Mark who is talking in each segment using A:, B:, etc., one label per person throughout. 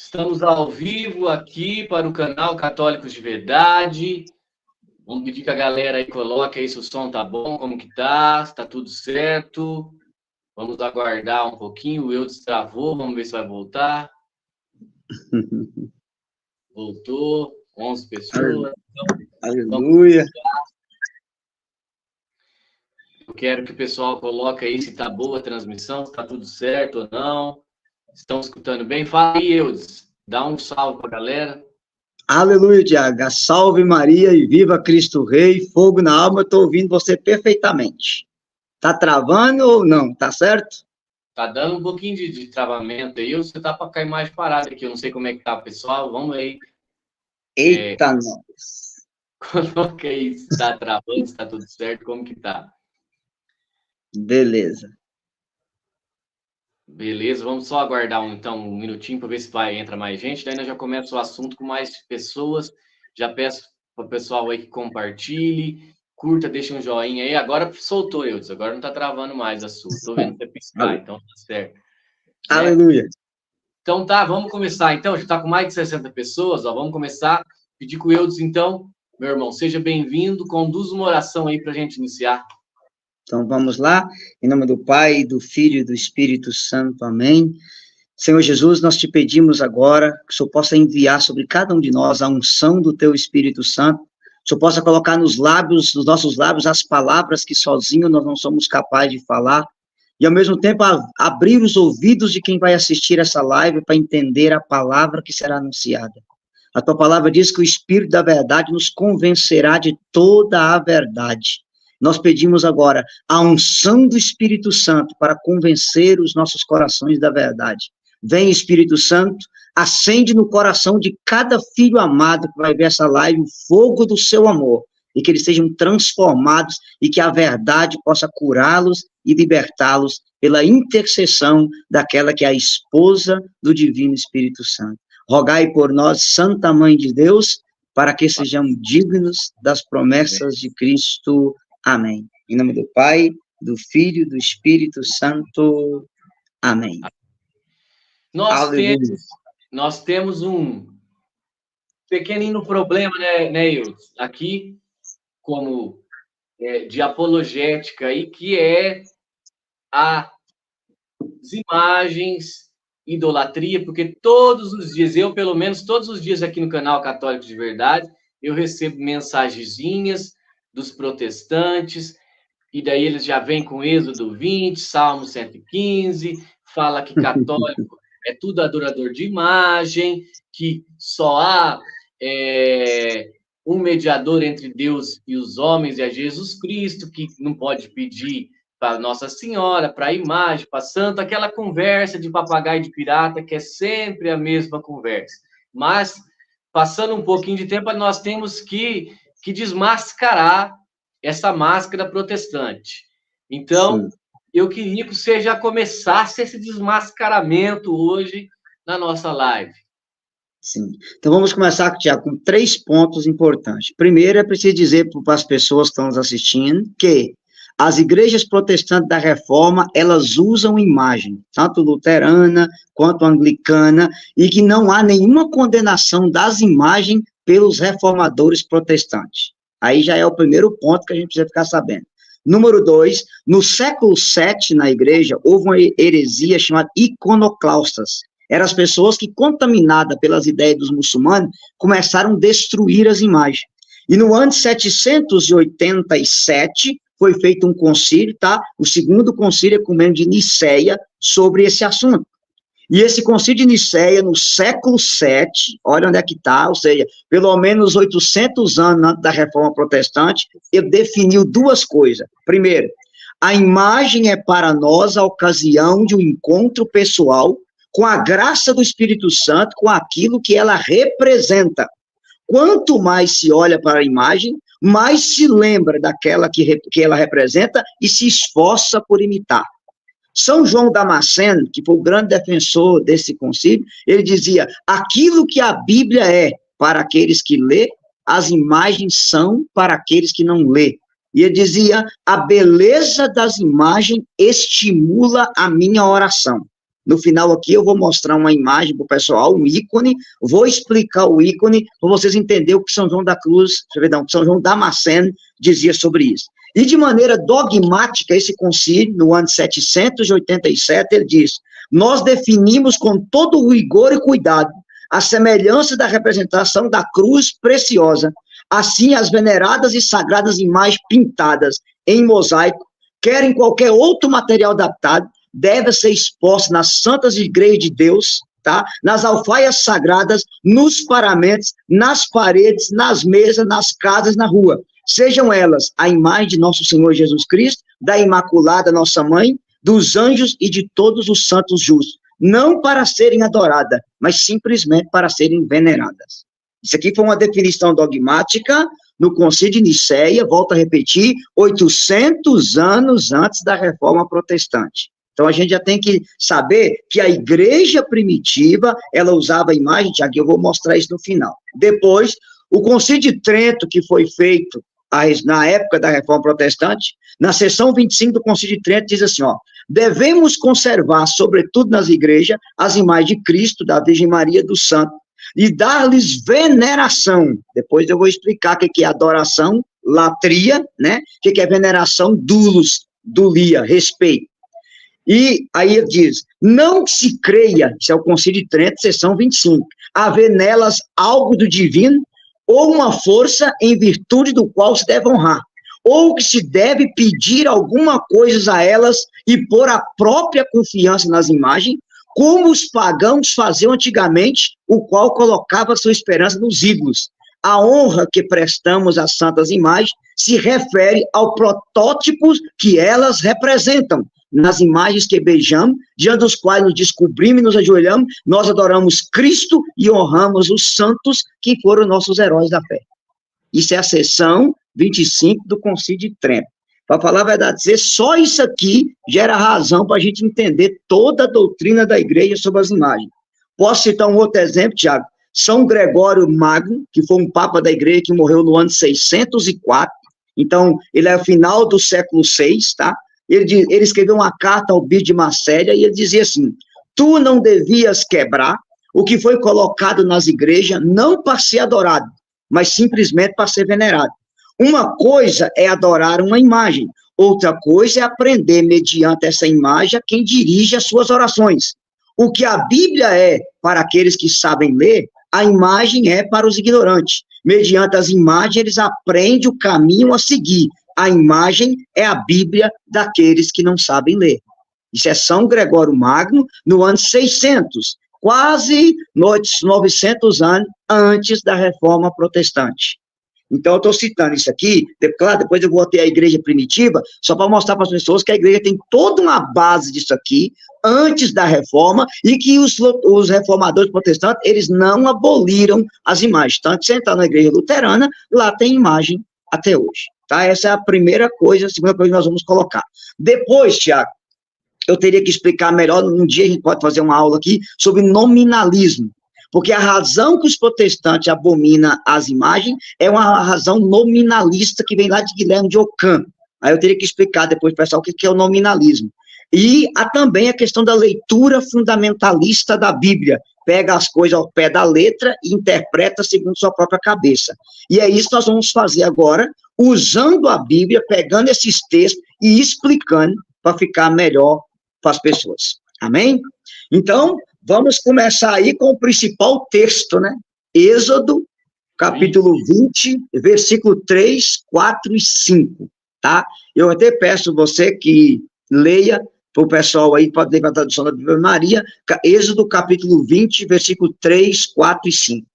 A: Estamos ao vivo aqui para o canal Católicos de Verdade. Vamos pedir que a galera aí coloque aí se o som tá bom, como que tá, se tá tudo certo. Vamos aguardar um pouquinho, o Eudes travou, vamos ver se vai voltar. Voltou, 11 pessoas.
B: Aleluia.
A: Eu quero que o pessoal coloque aí se tá boa a transmissão, se tá tudo certo ou não. Estão escutando bem? Fala aí, Eudes. Dá um salve para a galera.
B: Aleluia, Tiago. Salve Maria e viva Cristo Rei. Fogo na alma, eu estou ouvindo você perfeitamente. Tá travando ou não? Tá certo?
A: Tá dando um pouquinho de travamento aí. Você tá com a imagem parada aqui. Eu não sei como é que tá, pessoal. Vamos aí.
B: Eita, nós.
A: Coloca aí se tá travando, se tá tudo certo, como que tá.
B: Beleza.
A: Beleza, vamos só aguardar um minutinho para ver se entra mais gente. Daí nós já começa o assunto com mais pessoas. Já peço para o pessoal aí que compartilhe, curta, deixa um joinha aí. Agora soltou, Eudes, agora não está travando mais a sua. Estou vendo você piscar, então tá certo.
B: Aleluia.
A: Então tá, vamos começar. Então, já está com mais de 60 pessoas, ó, vamos começar. Pedir com o Eudes, então, meu irmão, seja bem-vindo. Conduza uma oração aí para a gente iniciar.
B: Então, vamos lá, em nome do Pai, do Filho e do Espírito Santo, amém. Senhor Jesus, nós te pedimos agora que o Senhor possa enviar sobre cada um de nós a unção do teu Espírito Santo, que o Senhor possa colocar nos nossos lábios, as palavras que sozinho nós não somos capazes de falar, e ao mesmo tempo abrir os ouvidos de quem vai assistir essa live para entender a palavra que será anunciada. A tua palavra diz que o Espírito da verdade nos convencerá de toda a verdade. Nós pedimos agora a unção do Espírito Santo para convencer os nossos corações da verdade. Vem, Espírito Santo, acende no coração de cada filho amado que vai ver essa live o fogo do seu amor, e que eles sejam transformados e que a verdade possa curá-los e libertá-los pela intercessão daquela que é a esposa do Divino Espírito Santo. Rogai por nós, Santa Mãe de Deus, para que sejamos dignos das promessas de Cristo. Amém. Em nome do Pai, do Filho e do Espírito Santo. Amém.
A: Nós temos um pequenino problema, né, Eudes? Aqui, como de apologética, aí, que é as imagens, idolatria, porque todos os dias, eu pelo menos todos os dias aqui no canal Católico de Verdade, eu recebo mensagenzinhas dos protestantes, e daí eles já vêm com Êxodo 20, Salmo 115, fala que católico é tudo adorador de imagem, que só há um mediador entre Deus e os homens, e é Jesus Cristo, que não pode pedir para Nossa Senhora, para a imagem, para santo, aquela conversa de papagaio de pirata, que é sempre a mesma conversa. Mas, passando um pouquinho de tempo, nós temos que desmascarar essa máscara protestante. Então, sim, eu queria que você já começasse esse desmascaramento hoje na nossa live.
B: Sim. Então, vamos começar, Tiago, com 3 pontos importantes. Primeiro, é preciso dizer para as pessoas que estão nos assistindo que as igrejas protestantes da Reforma, elas usam imagem, tanto luterana quanto anglicana, e que não há nenhuma condenação das imagens pelos reformadores protestantes. Aí já é o primeiro ponto que a gente precisa ficar sabendo. Número 2, no século VII, na igreja, houve uma heresia chamada iconoclastas. Eram as pessoas que, contaminadas pelas ideias dos muçulmanos, começaram a destruir as imagens. E no ano 787, foi feito um concílio, tá? O segundo concílio ecumênico de Niceia, sobre esse assunto. E esse concílio de Niceia, no século VII, olha onde é que está, ou seja, pelo menos 800 anos antes da Reforma Protestante, ele definiu 2 coisas. Primeiro, a imagem é para nós a ocasião de um encontro pessoal com a graça do Espírito Santo, com aquilo que ela representa. Quanto mais se olha para a imagem, mais se lembra daquela que ela representa e se esforça por imitar. São João Damasceno, que foi o grande defensor desse concílio, ele dizia, aquilo que a Bíblia é para aqueles que lê, as imagens são para aqueles que não lê. E ele dizia, a beleza das imagens estimula a minha oração. No final aqui eu vou mostrar uma imagem para o pessoal, um ícone, vou explicar o ícone para vocês entenderem o que São João da Cruz, perdão, São João Damasceno dizia sobre isso. E de maneira dogmática, esse concílio, no ano 787, ele diz: nós definimos com todo o rigor e cuidado a semelhança da representação da cruz preciosa, assim as veneradas e sagradas imagens pintadas em mosaico, quer em qualquer outro material adaptado, deve ser exposta nas santas igrejas de Deus, tá? Nas alfaias sagradas, nos paramentos, nas paredes, nas mesas, nas casas, na rua. Sejam elas a imagem de nosso Senhor Jesus Cristo, da Imaculada Nossa Mãe, dos anjos e de todos os santos justos, não para serem adoradas, mas simplesmente para serem veneradas. Isso aqui foi uma definição dogmática no Concílio de Nicéia, volto a repetir, 800 anos antes da Reforma Protestante. Então, a gente já tem que saber que a igreja primitiva, ela usava a imagem, Tiago, eu vou mostrar isso no final. Depois, o Concílio de Trento, que foi feito na época da Reforma Protestante, na seção 25 do Concílio de Trento, diz assim, ó, devemos conservar, sobretudo nas igrejas, as imagens de Cristo, da Virgem Maria, do Santo, e dar-lhes veneração. Depois eu vou explicar o que é adoração, latria, né? O que é veneração, dulos, dulia, respeito. E aí ele diz, não se creia, isso é o Concílio de Trento, seção 25, haver nelas algo do divino, ou uma força em virtude do qual se deve honrar, ou que se deve pedir alguma coisa a elas e pôr a própria confiança nas imagens, como os pagãos faziam antigamente, o qual colocava sua esperança nos ídolos. A honra que prestamos às santas imagens se refere ao protótipo que elas representam. Nas imagens que beijamos, diante dos quais nos descobrimos e nos ajoelhamos, nós adoramos Cristo e honramos os santos que foram nossos heróis da fé. Isso é a seção 25 do Concílio de Trento. Para falar a verdade, dizer, só isso aqui gera razão para a gente entender toda a doutrina da igreja sobre as imagens. Posso citar um outro exemplo, Tiago? São Gregório Magno, que foi um papa da igreja que morreu no ano 604, então ele é o final do século VI, tá? Ele escreveu uma carta ao bispo de Marsella e ele dizia assim, tu não devias quebrar o que foi colocado nas igrejas, não para ser adorado, mas simplesmente para ser venerado. Uma coisa é adorar uma imagem, outra coisa é aprender mediante essa imagem a quem dirige as suas orações. O que a Bíblia é para aqueles que sabem ler, a imagem é para os ignorantes. Mediante as imagens, eles aprendem o caminho a seguir. A imagem é a Bíblia daqueles que não sabem ler. Isso é São Gregório Magno, no ano 600, quase 900 anos antes da Reforma Protestante. Então, eu estou citando isso aqui, claro, depois eu vou ter a igreja primitiva, só para mostrar para as pessoas que a igreja tem toda uma base disso aqui, antes da reforma, e que os reformadores protestantes, eles não aboliram as imagens. Tanto você entrar na igreja luterana, lá tem imagem até hoje. Tá? Essa é a primeira coisa, a segunda coisa que nós vamos colocar. Depois, Tiago, eu teria que explicar melhor, um dia a gente pode fazer uma aula aqui sobre nominalismo. Porque a razão que os protestantes abominam as imagens é uma razão nominalista que vem lá de Guilherme de Ockham. Aí eu teria que explicar depois, pessoal, o que é o nominalismo. E há também a questão da leitura fundamentalista da Bíblia. Pega as coisas ao pé da letra e interpreta segundo sua própria cabeça. E é isso que nós vamos fazer agora, usando a Bíblia, pegando esses textos e explicando para ficar melhor para as pessoas. Amém? Então, vamos começar aí com o principal texto, né? Êxodo, capítulo 20, versículo 3, 4 e 5, tá? Eu até peço você que leia para o pessoal aí, pode ler para a tradução da Bíblia Maria, Êxodo, capítulo 20, versículo 3, 4 e 5.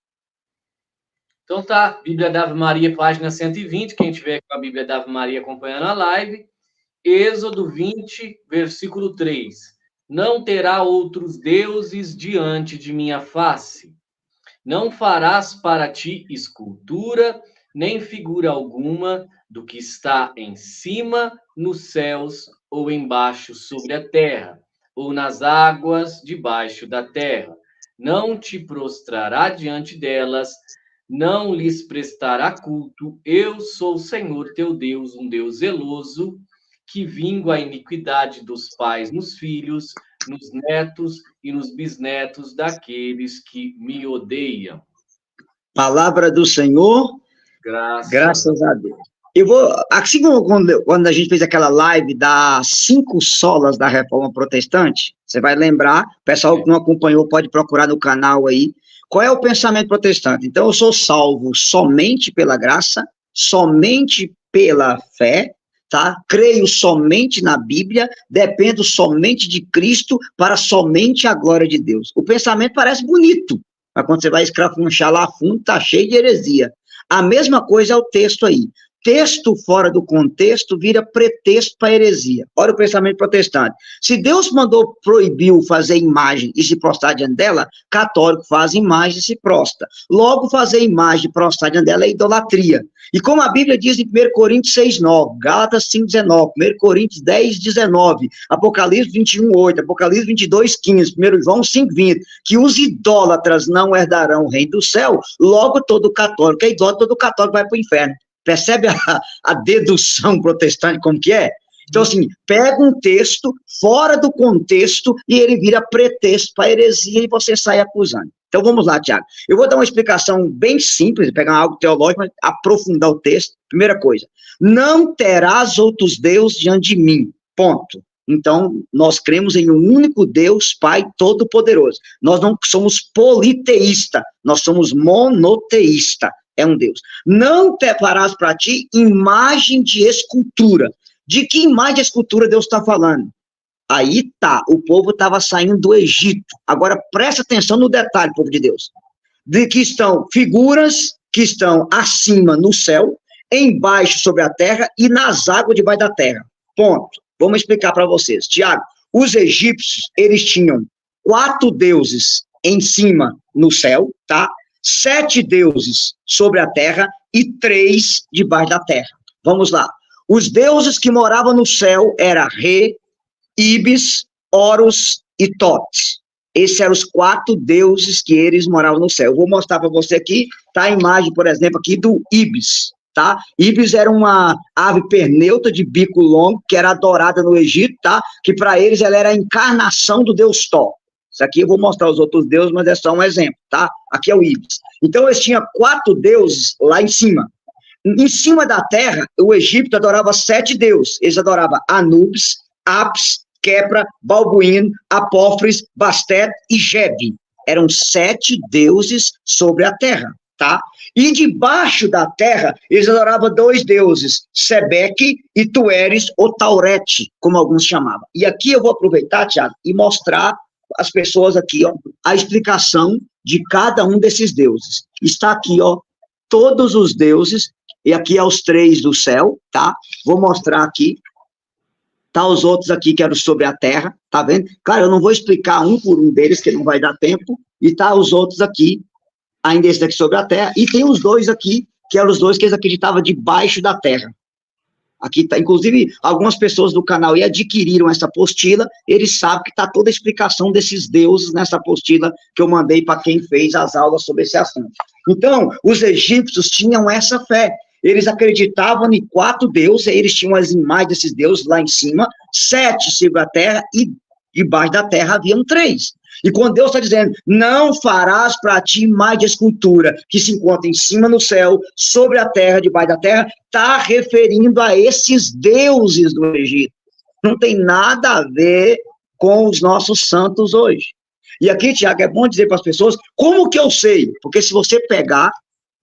A: Então tá, Bíblia da Ave Maria, página 120, quem tiver com a Bíblia da Ave Maria acompanhando a live, Êxodo 20, versículo 3. Não terá outros deuses diante de minha face. Não farás para ti escultura, nem figura alguma do que está em cima, nos céus, ou embaixo sobre a terra, ou nas águas debaixo da terra. Não te prostrará diante delas, não lhes prestará culto. Eu sou o Senhor teu Deus, um Deus zeloso, que vingo a iniquidade dos pais nos filhos, nos netos e nos bisnetos daqueles que me odeiam.
B: Palavra do Senhor, graças a Deus. Eu vou, assim como quando a gente fez aquela live das 5 solas da Reforma Protestante, você vai lembrar, o pessoal que não acompanhou pode procurar no canal aí, qual é o pensamento protestante? Então, eu sou salvo somente pela graça, somente pela fé, tá? Creio somente na Bíblia, dependo somente de Cristo para somente a glória de Deus. O pensamento parece bonito, mas quando você vai escrafunchar lá a fundo, tá cheio de heresia. A mesma coisa é o texto aí. Texto fora do contexto vira pretexto para heresia. Olha o pensamento protestante. Se Deus proibiu fazer imagem e se prostrar diante dela, católico faz imagem e se prostra. Logo, fazer imagem e prostrar diante dela é idolatria. E como a Bíblia diz em 1 Coríntios 6:9, Gálatas 5:19, 1 Coríntios 10:19, Apocalipse 21:8, Apocalipse 22:15, 1 João 5:20, que os idólatras não herdarão o reino do céu, logo todo católico é idólatra, todo católico vai para o inferno. Percebe a dedução protestante como que é? Então, assim, pega um texto fora do contexto e ele vira pretexto para heresia e você sai acusando. Então, vamos lá, Tiago. Eu vou dar uma explicação bem simples, pegar algo teológico, mas aprofundar o texto. Primeira coisa, não terás outros deuses diante de mim, ponto. Então, nós cremos em um único Deus, Pai Todo-Poderoso. Nós não somos politeísta, nós somos monoteísta. É um Deus. Não te farás para ti imagem de escultura. De que imagem de escultura Deus está falando? Aí tá, o povo estava saindo do Egito. Agora presta atenção no detalhe, povo de Deus. De que estão figuras que estão acima no céu, embaixo sobre a terra e nas águas debaixo da terra. Ponto. Vamos explicar para vocês. Tiago, os egípcios, eles tinham 4 deuses em cima no céu, tá? 7 deuses sobre a terra e 3 debaixo da terra. Vamos lá. Os deuses que moravam no céu eram Re, Ibis, Horus e Totes. Esses eram os 4 deuses que eles moravam no céu. Eu vou mostrar para você aqui, tá a imagem, por exemplo, aqui do Ibis, tá? Ibis era uma ave perneuta de bico longo que era adorada no Egito, tá? Que para eles ela era a encarnação do deus Tó. Isso aqui eu vou mostrar os outros deuses, mas é só um exemplo, tá? Aqui é o Ibis. Então, eles tinham 4 deuses lá em cima. Em cima da terra, o Egito adorava 7 deuses. Eles adoravam Anubis, Apis, Quebra, Balbuíno, Apófris, Bastet e Gebe. Eram 7 deuses sobre a terra, tá? E debaixo da terra, eles adoravam 2 deuses, Sebeque e Tueres, ou Taurete, como alguns chamavam. E aqui eu vou aproveitar, Tiago, e mostrar as pessoas aqui, ó, a explicação de cada um desses deuses. Está aqui, ó, todos os deuses, e aqui é os 3 do céu, tá? Vou mostrar aqui. Tá os outros aqui que eram sobre a terra, tá vendo? Claro, eu não vou explicar um por um deles, que não vai dar tempo, e tá os outros aqui, ainda esse daqui sobre a terra, e tem os 2 aqui, que eram os 2 que eles acreditavam debaixo da terra. Aqui tá, inclusive, algumas pessoas do canal aí adquiriram essa apostila, eles sabem que tá toda a explicação desses deuses nessa apostila que eu mandei para quem fez as aulas sobre esse assunto. Então, os egípcios tinham essa fé, eles acreditavam em 4 deuses, eles tinham as imagens desses deuses lá em cima, 7 sobre a terra, e debaixo da terra haviam 3. E quando Deus está dizendo, não farás para ti imagem de escultura, que se encontra em cima no céu, sobre a terra, debaixo da terra, está referindo a esses deuses do Egito. Não tem nada a ver com os nossos santos hoje. E aqui, Tiago, é bom dizer para as pessoas, como que eu sei? Porque se você pegar,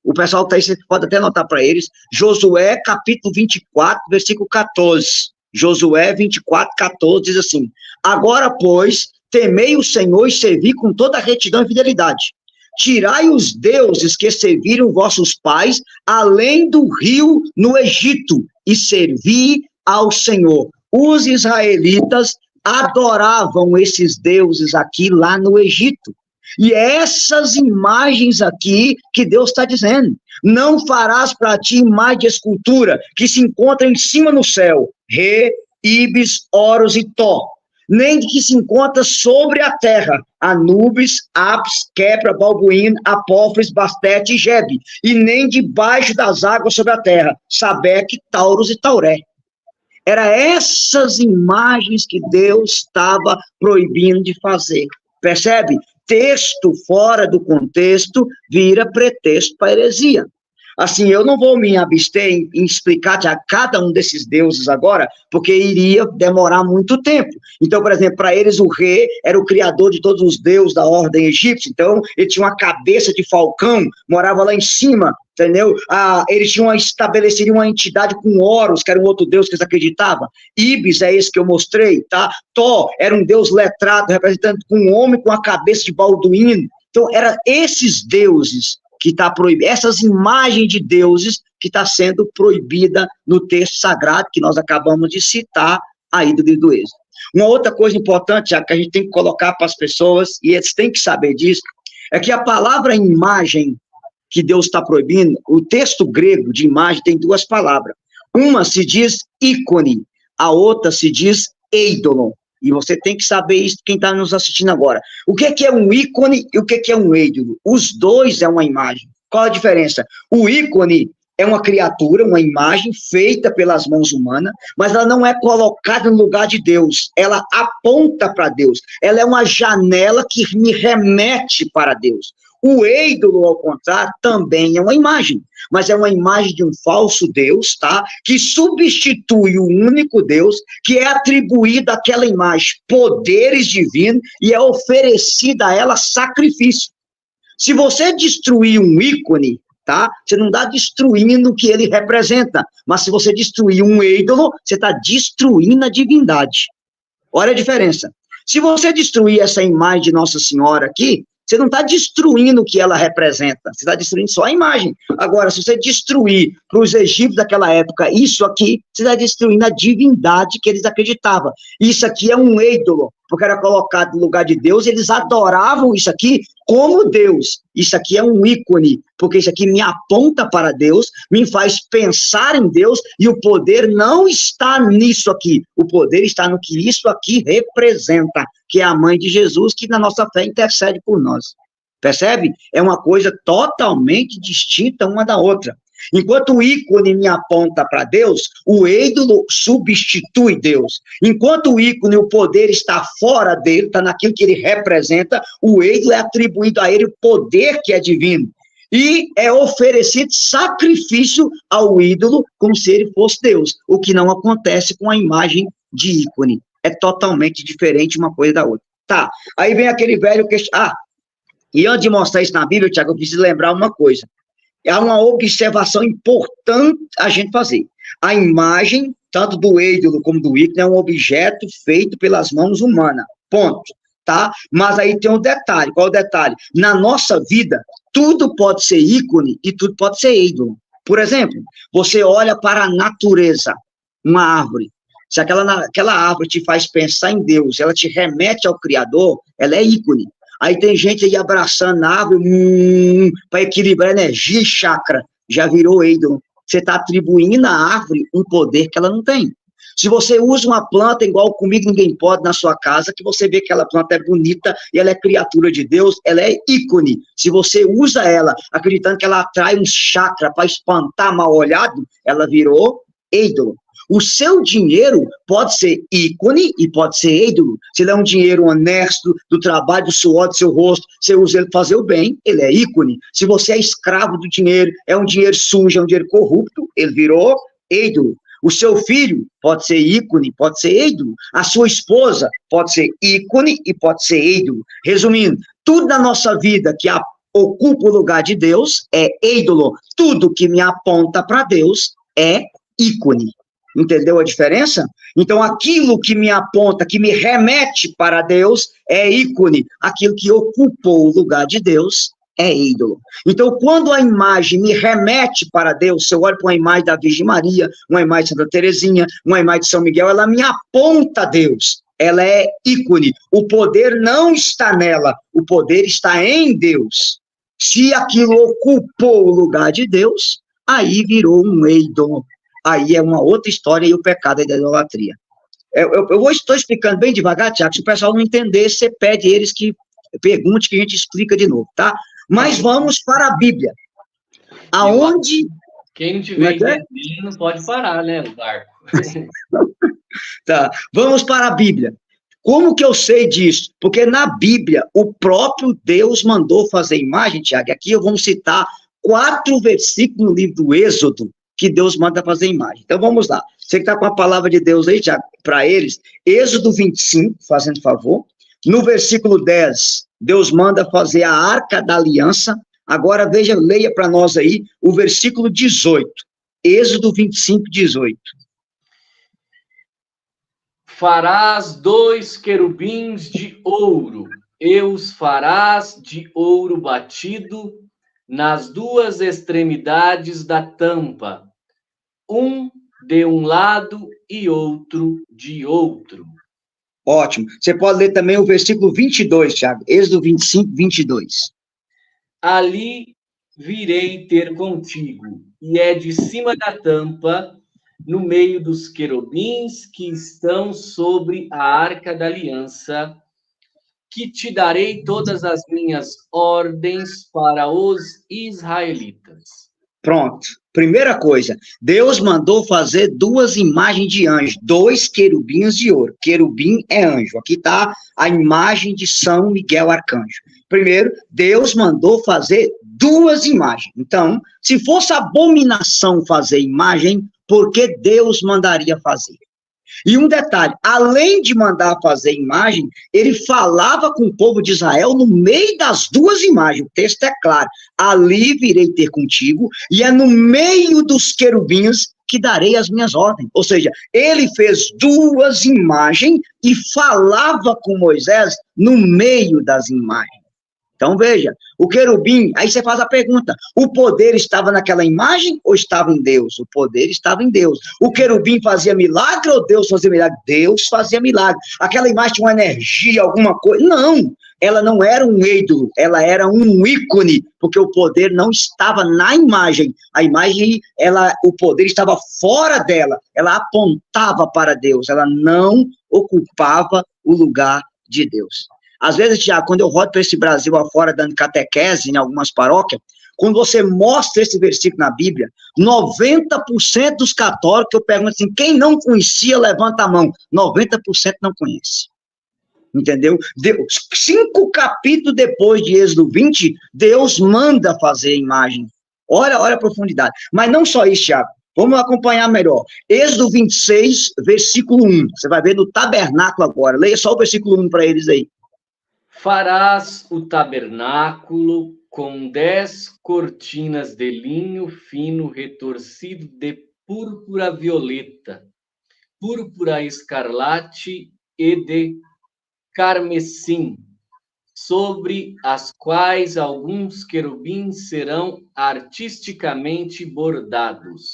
B: o pessoal que está aí, você pode até anotar para eles, Josué, capítulo 24, versículo 14. Josué 24, 14, diz assim, agora, pois, temei o Senhor e servi com toda retidão e fidelidade. Tirai os deuses que serviram vossos pais, além do rio no Egito, e servi ao Senhor. Os israelitas adoravam esses deuses aqui lá no Egito. E essas imagens aqui que Deus está dizendo, não farás para ti imagem de escultura que se encontra em cima no céu, Re, Ibis, Horus e Tó, nem de que se encontra sobre a terra, Anubis, Apis, Quebra, Balbuíno, Apófris, Bastete e Gebe, e nem debaixo das águas sobre a terra, Sabeque, Taurus e Tauré. Era essas imagens que Deus estava proibindo de fazer. Percebe? Texto fora do contexto vira pretexto para heresia. Assim, eu não vou me abster em explicar a cada um desses deuses agora, porque iria demorar muito tempo. Então, por exemplo, para eles o Re era o criador de todos os deuses da ordem egípcia, então ele tinha uma cabeça de falcão, morava lá em cima, entendeu? Eles estabeleciam uma entidade com Horus, que era um outro deus que eles acreditavam. Ibis é esse que eu mostrei, tá? Thor era um deus letrado, representando um homem com a cabeça de balduíno. Então, eram esses deuses que está proibido, essas imagens de deuses que está sendo proibida no texto sagrado que nós acabamos de citar aí do livro do Êxodo. Uma outra coisa importante, já que a gente tem que colocar para as pessoas, e eles têm que saber disso, é que a palavra imagem que Deus está proibindo, o texto grego de imagem tem duas palavras. Uma se diz ícone, a outra se diz eidolon. E você tem que saber isso, quem está nos assistindo agora. O que é um ícone e o que é um ídolo? Os dois é uma imagem. Qual a diferença? O ícone é uma criatura, uma imagem feita pelas mãos humanas, mas ela não é colocada no lugar de Deus. Ela aponta para Deus. Ela é uma janela que me remete para Deus. O ídolo, ao contrário, também é uma imagem, mas é uma imagem de um falso Deus, tá? Que substitui o único Deus, que é atribuído àquela imagem poderes divinos e é oferecido a ela sacrifício. Se você destruir um ícone, tá? Você não está destruindo o que ele representa, mas se você destruir um ídolo, você está destruindo a divindade. Olha a diferença. Se você destruir essa imagem de Nossa Senhora aqui, você não está destruindo o que ela representa, você está destruindo só a imagem. Agora, se você destruir para os egípcios daquela época isso aqui, você está destruindo a divindade que eles acreditavam. Isso aqui é um ídolo, porque era colocado no lugar de Deus, eles adoravam isso aqui como Deus. Isso aqui é um ícone, porque isso aqui me aponta para Deus, me faz pensar em Deus, e o poder não está nisso aqui. O poder está no que isso aqui representa, que é a mãe de Jesus, que na nossa fé intercede por nós. Percebe? É uma coisa totalmente distinta uma da outra. Enquanto o ícone me aponta para Deus, o ídolo substitui Deus. Enquanto o ícone, o poder está fora dele, está naquilo que ele representa, o ídolo é atribuído a ele o poder que é divino. E é oferecido sacrifício ao ídolo como se ele fosse Deus, o que não acontece com a imagem de ícone. É totalmente diferente uma coisa da outra. Tá, aí vem aquele velho que... e antes de mostrar isso na Bíblia, Tiago, eu preciso lembrar uma coisa. É uma observação importante a gente fazer. A imagem, tanto do ídolo como do ícone, é um objeto feito pelas mãos humanas. Ponto. Tá? Mas aí tem um detalhe. Qual é o detalhe? Na nossa vida, tudo pode ser ícone e tudo pode ser ídolo. Por exemplo, você olha para a natureza, uma árvore. Se aquela árvore te faz pensar em Deus, ela te remete ao Criador, ela é ícone. Aí tem gente aí abraçando a árvore para equilibrar energia e chakra. Já virou ídolo. Você está atribuindo à árvore um poder que ela não tem. Se você usa uma planta igual comigo, ninguém pode na sua casa, que você vê que aquela planta é bonita e ela é criatura de Deus, ela é ícone. Se você usa ela acreditando que ela atrai um chakra para espantar mal olhado, ela virou ídolo. O seu dinheiro pode ser ícone e pode ser ídolo. Se ele é um dinheiro honesto, do trabalho, do suor do seu rosto, você usa ele para fazer o bem, ele é ícone. Se você é escravo do dinheiro, é um dinheiro sujo, é um dinheiro corrupto, ele virou ídolo. O seu filho pode ser ícone, pode ser ídolo. A sua esposa pode ser ícone e pode ser ídolo. Resumindo, tudo na nossa vida que ocupa o lugar de Deus é ídolo. Tudo que me aponta para Deus é ícone. Entendeu a diferença? Então, aquilo que me aponta, que me remete para Deus, é ícone. Aquilo que ocupou o lugar de Deus é ídolo. Então, quando a imagem me remete para Deus, se eu olho para uma imagem da Virgem Maria, uma imagem de Santa Teresinha, uma imagem de São Miguel, ela me aponta a Deus. Ela é ícone. O poder não está nela, o poder está em Deus. Se aquilo ocupou o lugar de Deus, aí virou um ídolo. Aí é uma outra história e o pecado é da idolatria. Estou explicando bem devagar, Tiago, se o pessoal não entender, você pede eles que pergunte que a gente explica de novo, tá? Mas vamos para a Bíblia. Aonde...
A: Quem não tiver entendendo pode parar, né, o barco.
B: Tá, vamos para a Bíblia. Como que eu sei disso? Porque na Bíblia, o próprio Deus mandou fazer imagem, Tiago. Aqui eu vou citar 4 versículos no livro do Êxodo, que Deus manda fazer imagem. Então vamos lá. Você que está com a palavra de Deus aí, Tiago, para eles. Êxodo 25, fazendo favor. No versículo 10, Deus manda fazer a Arca da Aliança. Agora veja, leia para nós aí o versículo 18. Êxodo 25, 18.
A: Farás 2 querubins de ouro, e os farás de ouro batido nas 2 extremidades da tampa, um de um lado e outro de outro.
B: Ótimo. Você pode ler também o versículo 22, Tiago. Êxodo 25, 22.
A: Ali virei ter contigo, e é de cima da tampa, no meio dos querubins que estão sobre a Arca da Aliança, que te darei todas as minhas ordens para os israelitas.
B: Pronto. Primeira coisa, Deus mandou fazer 2 imagens de anjo, 2 querubins de ouro. Querubim é anjo. Aqui está a imagem de São Miguel Arcanjo. Primeiro, Deus mandou fazer 2 imagens. Então, se fosse abominação fazer imagem, por que Deus mandaria fazer? E um detalhe, além de mandar fazer imagem, ele falava com o povo de Israel no meio das 2 imagens. O texto é claro. Ali virei ter contigo, e é no meio dos querubins que darei as minhas ordens. Ou seja, ele fez 2 imagens e falava com Moisés no meio das imagens. Então, veja, o querubim, aí você faz a pergunta, o poder estava naquela imagem ou estava em Deus? O poder estava em Deus. O querubim fazia milagre ou Deus fazia milagre? Deus fazia milagre. Aquela imagem tinha uma energia, alguma coisa? Não, ela não era um ídolo, ela era um ícone, porque o poder não estava na imagem. A imagem, o poder estava fora dela, ela apontava para Deus, ela não ocupava o lugar de Deus. Às vezes, Tiago, quando eu rodo para esse Brasil afora, dando catequese em algumas paróquias, quando você mostra esse versículo na Bíblia, 90% dos católicos, eu pergunto assim, quem não conhecia, levanta a mão. 90% não conhece. Entendeu? 5 capítulos depois de Êxodo 20, Deus manda fazer imagem. Olha a profundidade. Mas não só isso, Tiago. Vamos acompanhar melhor. Êxodo 26, versículo 1. Você vai ver no tabernáculo agora. Leia só o versículo 1 para eles aí.
A: Farás o tabernáculo com 10 cortinas de linho fino retorcido de púrpura violeta, púrpura escarlate e de carmesim, sobre as quais alguns querubins serão artisticamente bordados.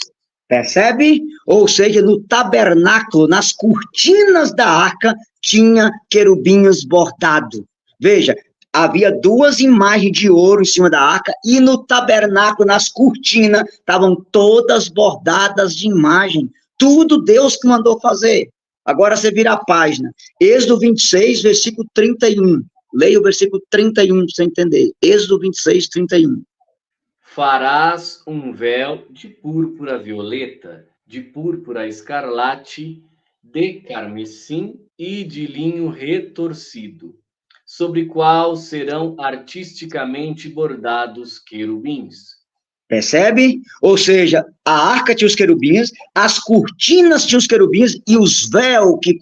B: Percebe? Ou seja, no tabernáculo, nas cortinas da arca, tinha querubins bordados. Veja, havia 2 imagens de ouro em cima da arca, e no tabernáculo, nas cortinas, estavam todas bordadas de imagem. Tudo Deus que mandou fazer. Agora você vira a página. Êxodo 26, versículo 31. Leia o versículo 31 para você entender. Êxodo 26, 31.
A: Farás um véu de púrpura violeta, de púrpura escarlate, de carmesim e de linho retorcido, sobre qual serão artisticamente bordados querubins.
B: Percebe? Ou seja, a arca tinha os querubins, as cortinas tinham os querubins, e os véus que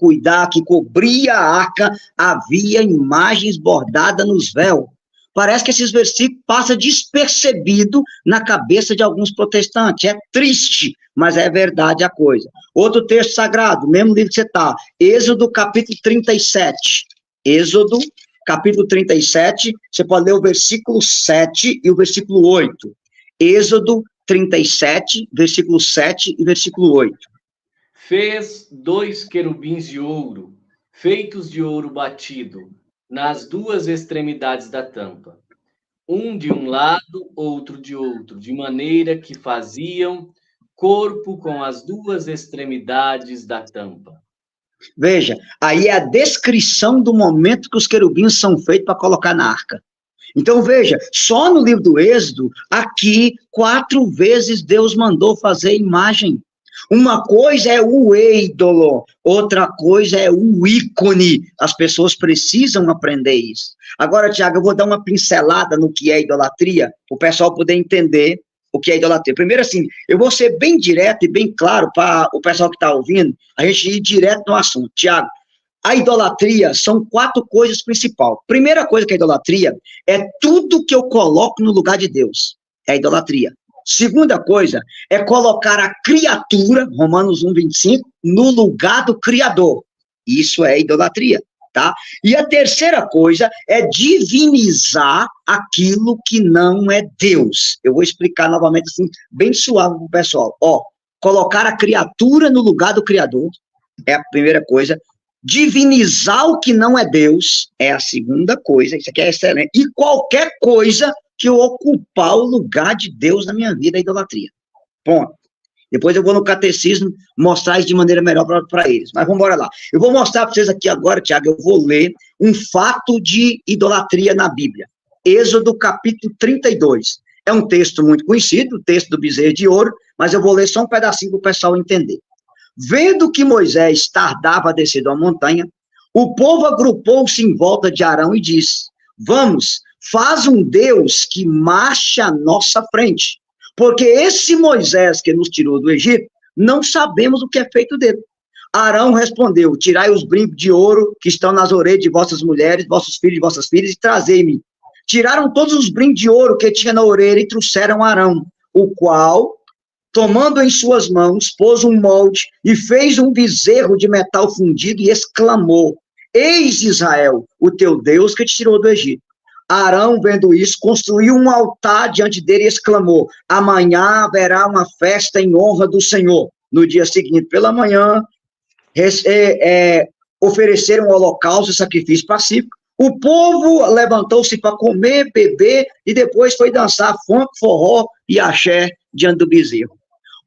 B: cobria a arca, havia imagens bordadas nos véus. Parece que esses versículos passam despercebido na cabeça de alguns protestantes. É triste, mas é verdade a coisa. Outro texto sagrado, mesmo livro que você está, Êxodo capítulo 37. Êxodo capítulo 37, você pode ler o versículo 7 e o versículo 8. Êxodo 37, versículo 7 e versículo 8.
A: Fez 2 querubins de ouro, feitos de ouro batido, nas 2 extremidades da tampa, um de um lado, outro de outro, de maneira que faziam corpo com as 2 extremidades da tampa.
B: Veja, aí é a descrição do momento que os querubins são feitos para colocar na arca. Então, veja, só no livro do Êxodo, aqui, 4 vezes Deus mandou fazer imagem. Uma coisa é o ídolo, outra coisa é o ícone. As pessoas precisam aprender isso. Agora, Tiago, eu vou dar uma pincelada no que é idolatria, para o pessoal poder entender o que é idolatria. Primeiro, assim, eu vou ser bem direto e bem claro para o pessoal que está ouvindo, a gente ir direto no assunto. Tiago, a idolatria são 4 coisas principais. Primeira coisa que é idolatria é tudo que eu coloco no lugar de Deus. É idolatria. Segunda coisa é colocar a criatura, Romanos 1:25, no lugar do Criador. Isso é idolatria, tá? E a terceira coisa é divinizar aquilo que não é Deus. Eu vou explicar novamente assim, bem suave para o pessoal. Ó, colocar a criatura no lugar do Criador é a primeira coisa. Divinizar o que não é Deus é a segunda coisa. Isso aqui é excelente. E qualquer coisa que eu ocupar o lugar de Deus na minha vida é idolatria. Ponto. Depois eu vou no catecismo mostrar isso de maneira melhor para eles. Mas vamos embora lá. Eu vou mostrar para vocês aqui agora, Tiago, eu vou ler um fato de idolatria na Bíblia. Êxodo capítulo 32. É um texto muito conhecido, o texto do bezerro de ouro, mas eu vou ler só um pedacinho para o pessoal entender. Vendo que Moisés tardava a descer da montanha, o povo agrupou-se em volta de Arão e disse: vamos, faz um Deus que marche à nossa frente, porque esse Moisés que nos tirou do Egito, não sabemos o que é feito dele. Arão respondeu: tirai os brincos de ouro que estão nas orelhas de vossas mulheres, vossos filhos e vossas filhas, e trazei-me. Tiraram todos os brincos de ouro que tinha na orelha e trouxeram a Arão, o qual, tomando em suas mãos, pôs um molde e fez um bezerro de metal fundido e exclamou: eis Israel, o teu Deus que te tirou do Egito. Arão, vendo isso, construiu um altar diante dele e exclamou: amanhã haverá uma festa em honra do Senhor. No dia seguinte, pela manhã, ofereceram um holocausto e sacrifício pacífico. O povo levantou-se para comer, beber e depois foi dançar funk, forró e axé diante do bezerro.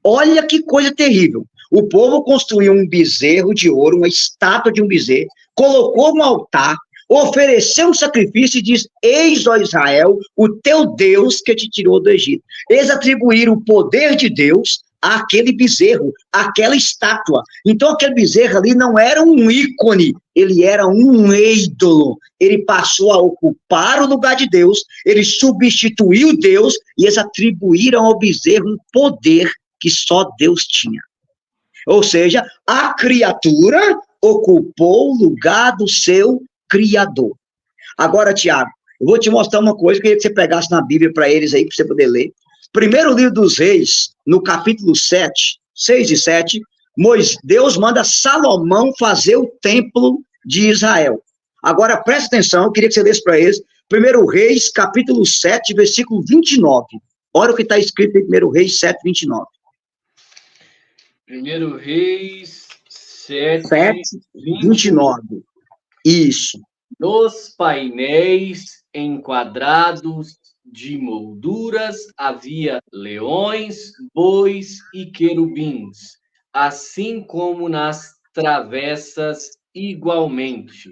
B: Olha que coisa terrível. O povo construiu um bezerro de ouro, uma estátua de um bezerro, colocou no altar, ofereceu um sacrifício e diz: eis, ó Israel, o teu Deus que te tirou do Egito. Eles atribuíram o poder de Deus àquele bezerro, àquela estátua. Então aquele bezerro ali não era um ícone, ele era um ídolo. Ele passou a ocupar o lugar de Deus, ele substituiu Deus e eles atribuíram ao bezerro um poder que só Deus tinha. Ou seja, a criatura ocupou o lugar do seu Criador. Agora, Tiago, eu vou te mostrar uma coisa, eu queria que você pegasse na Bíblia para eles aí, para você poder ler. Primeiro livro dos Reis, no capítulo 7, 6 e 7, Deus manda Salomão fazer o templo de Israel. Agora, presta atenção, eu queria que você lesse para eles. Primeiro Reis, capítulo 7, versículo 29. Olha o que está escrito em Primeiro Reis 7, 29.
A: Primeiro Reis 7,
B: 29. Isso.
A: Nos painéis enquadrados de molduras havia leões, bois e querubins, assim como nas travessas igualmente.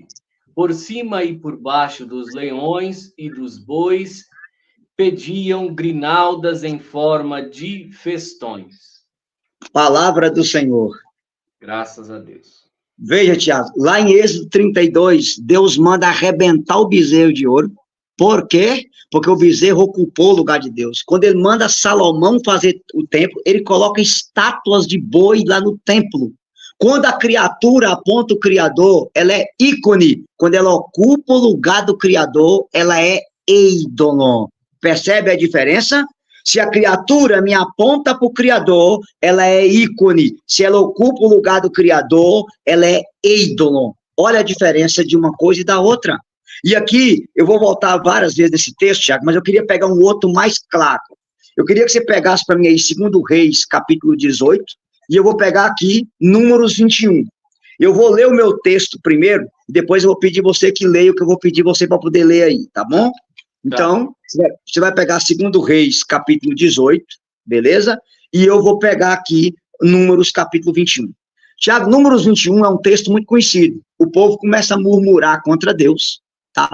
A: Por cima e por baixo dos leões e dos bois pediam grinaldas em forma de festões.
B: Palavra do Senhor.
A: Graças a Deus.
B: Veja, Tiago, lá em Êxodo 32, Deus manda arrebentar o bezerro de ouro. Por quê? Porque o bezerro ocupou o lugar de Deus. Quando ele manda Salomão fazer o templo, ele coloca estátuas de boi lá no templo. Quando a criatura aponta o Criador, ela é ícone. Quando ela ocupa o lugar do Criador, ela é ídolo. Percebe a diferença? Se a criatura me aponta para o Criador, ela é ícone. Se ela ocupa o lugar do Criador, ela é ídolo. Olha a diferença de uma coisa e da outra. E aqui, eu vou voltar várias vezes nesse texto, Tiago, mas eu queria pegar um outro mais claro. Eu queria que você pegasse para mim aí 2 Reis, capítulo 18, e eu vou pegar aqui Números 21. Eu vou ler o meu texto primeiro, depois eu vou pedir você que leia o que eu vou pedir você para poder ler aí, tá bom? Então, você vai pegar 2 Reis, capítulo 18, beleza? E eu vou pegar aqui Números, capítulo 21. Tiago, Números 21 é um texto muito conhecido. O povo começa a murmurar contra Deus, tá?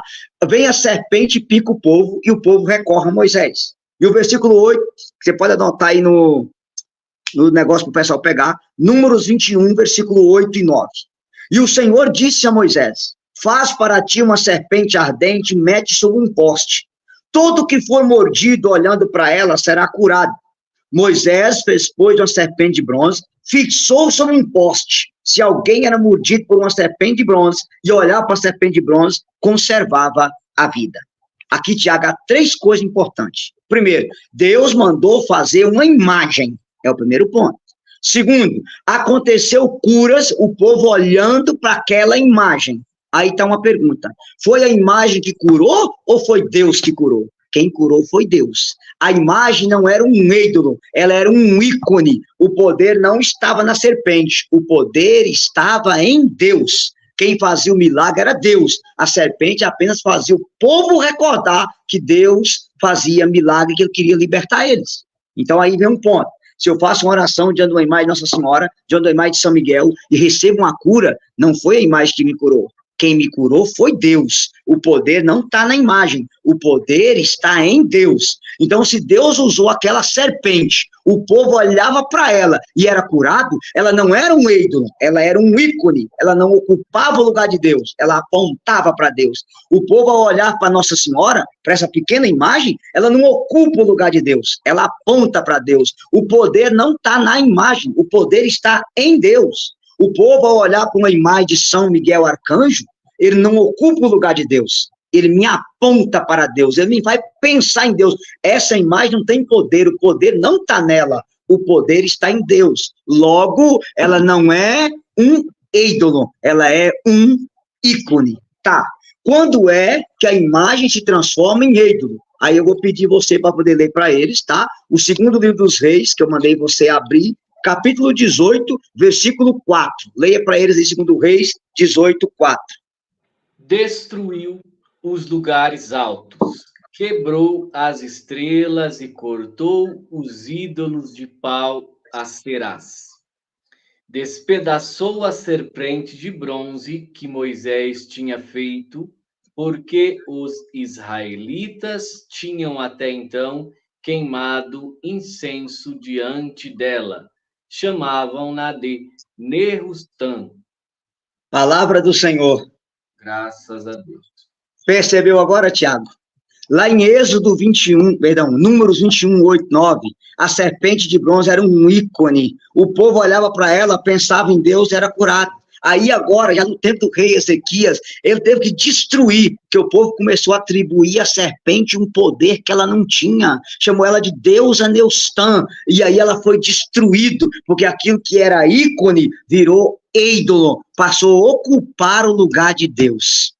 B: Vem a serpente, pica o povo, e o povo recorre a Moisés. E o versículo 8, você pode anotar aí no no negócio para o pessoal pegar, Números 21, versículo 8 e 9. E o Senhor disse a Moisés, faz para ti uma serpente ardente e mete sobre um poste. Todo que for mordido olhando para ela será curado. Moisés fez, pois, uma serpente de bronze, fixou sobre um poste. Se alguém era mordido por uma serpente de bronze e olhava para a serpente de bronze, conservava a vida. Aqui, Tiago, há 3 coisas importantes. Primeiro, Deus mandou fazer uma imagem. É o primeiro ponto. Segundo, aconteceu curas, o povo olhando para aquela imagem. Aí está uma pergunta. Foi a imagem que curou ou foi Deus que curou? Quem curou foi Deus. A imagem não era um ídolo, ela era um ícone. O poder não estava na serpente, o poder estava em Deus. Quem fazia o milagre era Deus. A serpente apenas fazia o povo recordar que Deus fazia milagre, que ele queria libertar eles. Então aí vem um ponto. Se eu faço uma oração diante de uma imagem de Nossa Senhora, diante de uma imagem de São Miguel, e recebo uma cura, não foi a imagem que me curou. Quem me curou foi Deus. O poder não está na imagem. O poder está em Deus. Então, se Deus usou aquela serpente, o povo olhava para ela e era curado, ela não era um ídolo, ela era um ícone. Ela não ocupava o lugar de Deus, ela apontava para Deus. O povo, ao olhar para Nossa Senhora, para essa pequena imagem, ela não ocupa o lugar de Deus, ela aponta para Deus. O poder não está na imagem, o poder está em Deus. O povo, ao olhar para uma imagem de São Miguel Arcanjo, ele não ocupa o lugar de Deus. Ele me aponta para Deus. Ele me vai pensar em Deus. Essa imagem não tem poder. O poder não está nela. O poder está em Deus. Logo, ela não é um ídolo. Ela é um ícone. Tá. Quando é que a imagem se transforma em ídolo? Aí eu vou pedir você para poder ler para eles, tá? O 2º livro dos Reis, que eu mandei você abrir, capítulo 18, versículo 4. Leia para eles em 2 Reis 18, 4.
A: Destruiu os lugares altos, quebrou as estrelas e cortou os ídolos de pau Asterás. Despedaçou a serpente de bronze que Moisés tinha feito, porque os israelitas tinham até então queimado incenso diante dela. Chamavam-na de Nehushtan.
B: Palavra do Senhor.
A: Graças a Deus.
B: Percebeu agora, Tiago? Lá em Êxodo 21, Números 21, 8, 9, a serpente de bronze era um ícone. O povo olhava para ela, pensava em Deus, era curado. Aí agora, já no tempo do rei Ezequias, ele teve que destruir, que o povo começou a atribuir à serpente um poder que ela não tinha. Chamou ela de deusa Nehushtan. E aí ela foi destruída, porque aquilo que era ícone virou ídolo, passou a ocupar o lugar de Deus.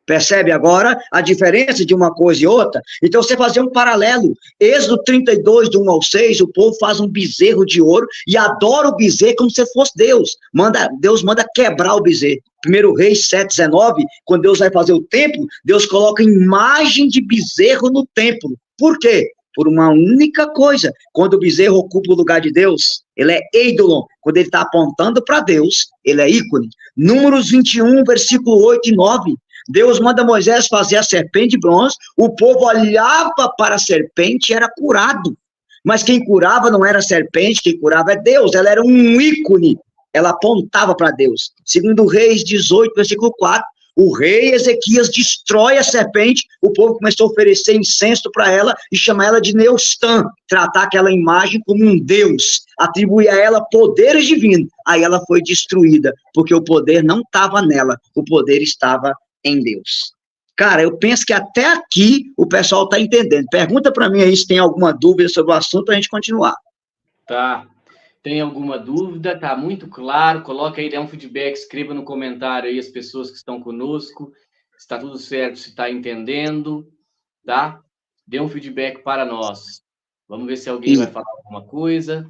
B: Percebe agora a diferença de uma coisa e outra? Então, você fazer um paralelo. Êxodo 32, do 1 ao 6, o povo faz um bezerro de ouro e adora o bezerro como se fosse Deus. Deus manda quebrar o bezerro. 1 Reis 7, 19, quando Deus vai fazer o templo, Deus coloca imagem de bezerro no templo. Por quê? Por uma única coisa. Quando o bezerro ocupa o lugar de Deus, ele é ídolo. Quando ele está apontando para Deus, ele é ícone. Números 21, versículo 8 e 9. Deus manda Moisés fazer a serpente de bronze, o povo olhava para a serpente e era curado. Mas quem curava não era a serpente, quem curava é Deus, ela era um ícone, ela apontava para Deus. Segundo Reis 18, versículo 4, o rei Ezequias destrói a serpente, o povo começou a oferecer incenso para ela e chamar ela de Nehushtan, tratar aquela imagem como um Deus, atribuir a ela poderes divinos. Aí ela foi destruída, porque o poder não estava nela, o poder estava em Deus. Cara, eu penso que até aqui o pessoal está entendendo. Pergunta para mim aí se tem alguma dúvida sobre o assunto para a gente continuar.
A: Tá. Tem alguma dúvida? Tá muito claro. Coloca aí, dê um feedback, escreva no comentário aí as pessoas que estão conosco. Se está tudo certo, se está entendendo, tá? Dê um feedback para nós. Vamos ver se alguém vai falar alguma coisa.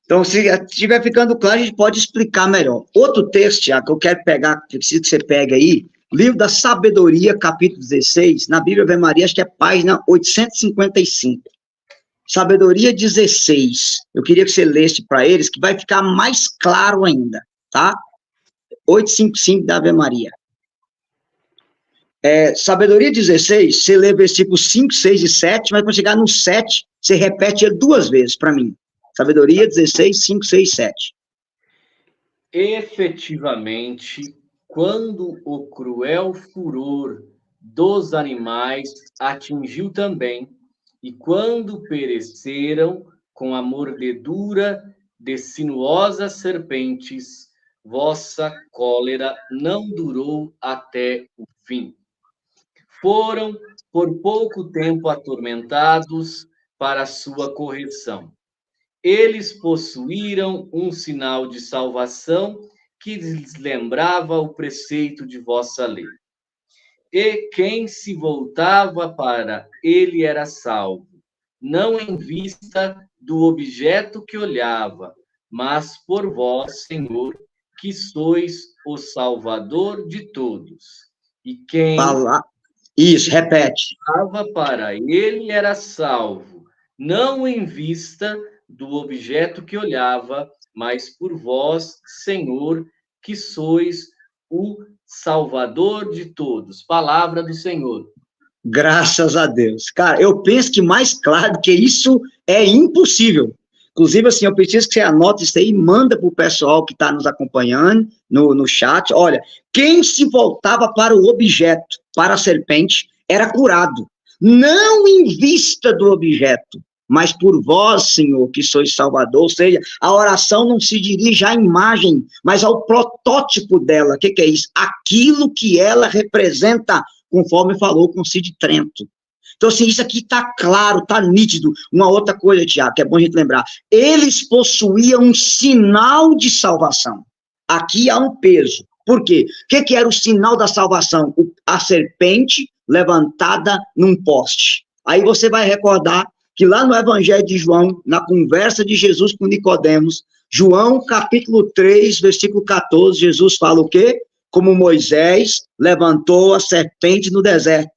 B: Então, se estiver ficando claro, a gente pode explicar melhor. Outro texto, Tiago, que eu quero pegar, que eu preciso que você pegue aí, livro da Sabedoria, capítulo 16, na Bíblia Ave Maria, acho que é página 855. Sabedoria 16. Eu queria que você lesse para eles, que vai ficar mais claro ainda, tá? 855 da Ave Maria. Sabedoria 16, você lê versículos 5, 6 e 7, mas quando chegar no 7, você repete ele 2 vezes para mim. Sabedoria 16, 5, 6, 7.
A: Efetivamente, quando o cruel furor dos animais atingiu também, e quando pereceram com a mordedura de sinuosas serpentes, vossa cólera não durou até o fim. Foram por pouco tempo atormentados para sua correção. Eles possuíram um sinal de salvação que lhes lembrava o preceito de vossa lei. E quem se voltava para ele era salvo, não em vista do objeto que olhava, mas por vós, Senhor, que sois o Salvador de todos. E quem
B: Isso, repete.
A: voltava para ele era salvo, não em vista do objeto que olhava, mas por vós, Senhor, que sois o Salvador de todos. Palavra do Senhor.
B: Graças a Deus. Cara, eu penso que mais claro do que isso é impossível. Inclusive, assim, eu preciso que você anote isso aí e manda para o pessoal que está nos acompanhando no chat. Olha, quem se voltava para o objeto, para a serpente, era curado. Não em vista do objeto, mas por vós, Senhor, que sois Salvador. Ou seja, a oração não se dirige à imagem, mas ao protótipo dela. O que é isso? Aquilo que ela representa, conforme falou com Cid Trento. Então, assim, isso aqui está claro, está nítido. Uma outra coisa, Tiago, que é bom a gente lembrar. Eles possuíam um sinal de salvação. Aqui há um peso. Por quê? O que era o sinal da salvação? A serpente levantada num poste. Aí você vai recordar que lá no Evangelho de João, na conversa de Jesus com Nicodemos, João capítulo 3, versículo 14, Jesus fala o quê? Como Moisés levantou a serpente no deserto,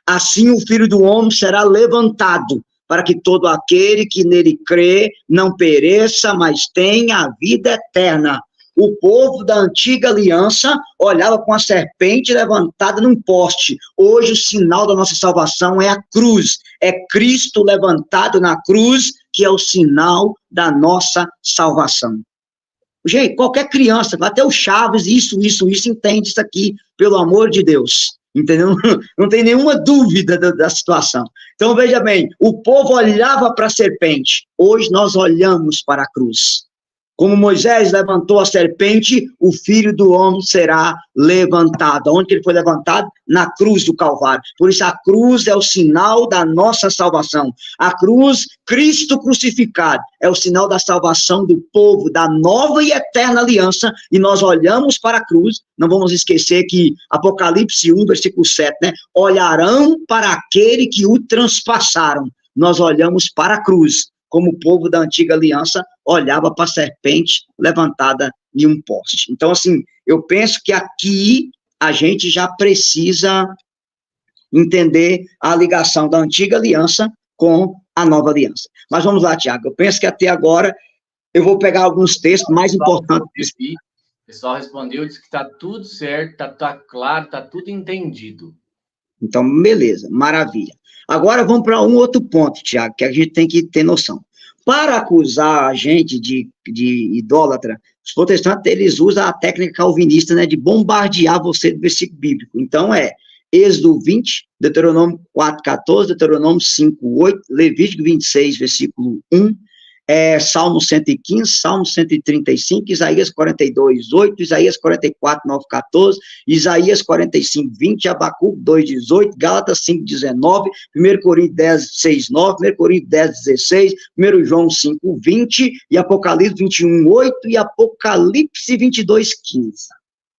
B: assim o Filho do Homem será levantado, para que todo aquele que nele crê não pereça, mas tenha a vida eterna. O povo da antiga aliança olhava com a serpente levantada num poste. Hoje o sinal da nossa salvação é a cruz. É Cristo levantado na cruz, que é o sinal da nossa salvação. Gente, qualquer criança, até o Chaves, isso, entende isso aqui, pelo amor de Deus. Entendeu? Não tem nenhuma dúvida da situação. Então, veja bem, o povo olhava para a serpente, hoje nós olhamos para a cruz. Como Moisés levantou a serpente, o Filho do Homem será levantado. Onde que ele foi levantado? Na cruz do Calvário. Por isso a cruz é o sinal da nossa salvação. A cruz, Cristo crucificado, é o sinal da salvação do povo, da nova e eterna aliança. E nós olhamos para a cruz, não vamos esquecer que Apocalipse 1, versículo 7, né? Olharão para aquele que o transpassaram. Nós olhamos para a cruz, como o povo da antiga aliança olhava para a serpente levantada em um poste. Então, assim, eu penso que aqui a gente já precisa entender a ligação da antiga aliança com a nova aliança. Mas vamos lá, Tiago, eu penso que até agora eu vou pegar alguns textos mais importantes.
A: O pessoal respondeu, disse que está tudo certo, está claro, está tudo entendido.
B: Então, beleza, maravilha. Agora vamos para um outro ponto, Tiago, que a gente tem que ter noção. Para acusar a gente de idólatra, os protestantes, eles usam a técnica calvinista, né, de bombardear você do versículo bíblico. Então, Êxodo 20, Deuteronômio 4:14, Deuteronômio 5:8, Levítico 26, versículo 1, Salmo 115, Salmo 135, Isaías 42:8, Isaías 44:9-14, Isaías 45:20, Abacuque 2:18, Gálatas 5:19, 1 Coríntios 10:6-9, 1 Coríntios 10:16, 1 João 5:20 e Apocalipse 21:8 e Apocalipse 22:15.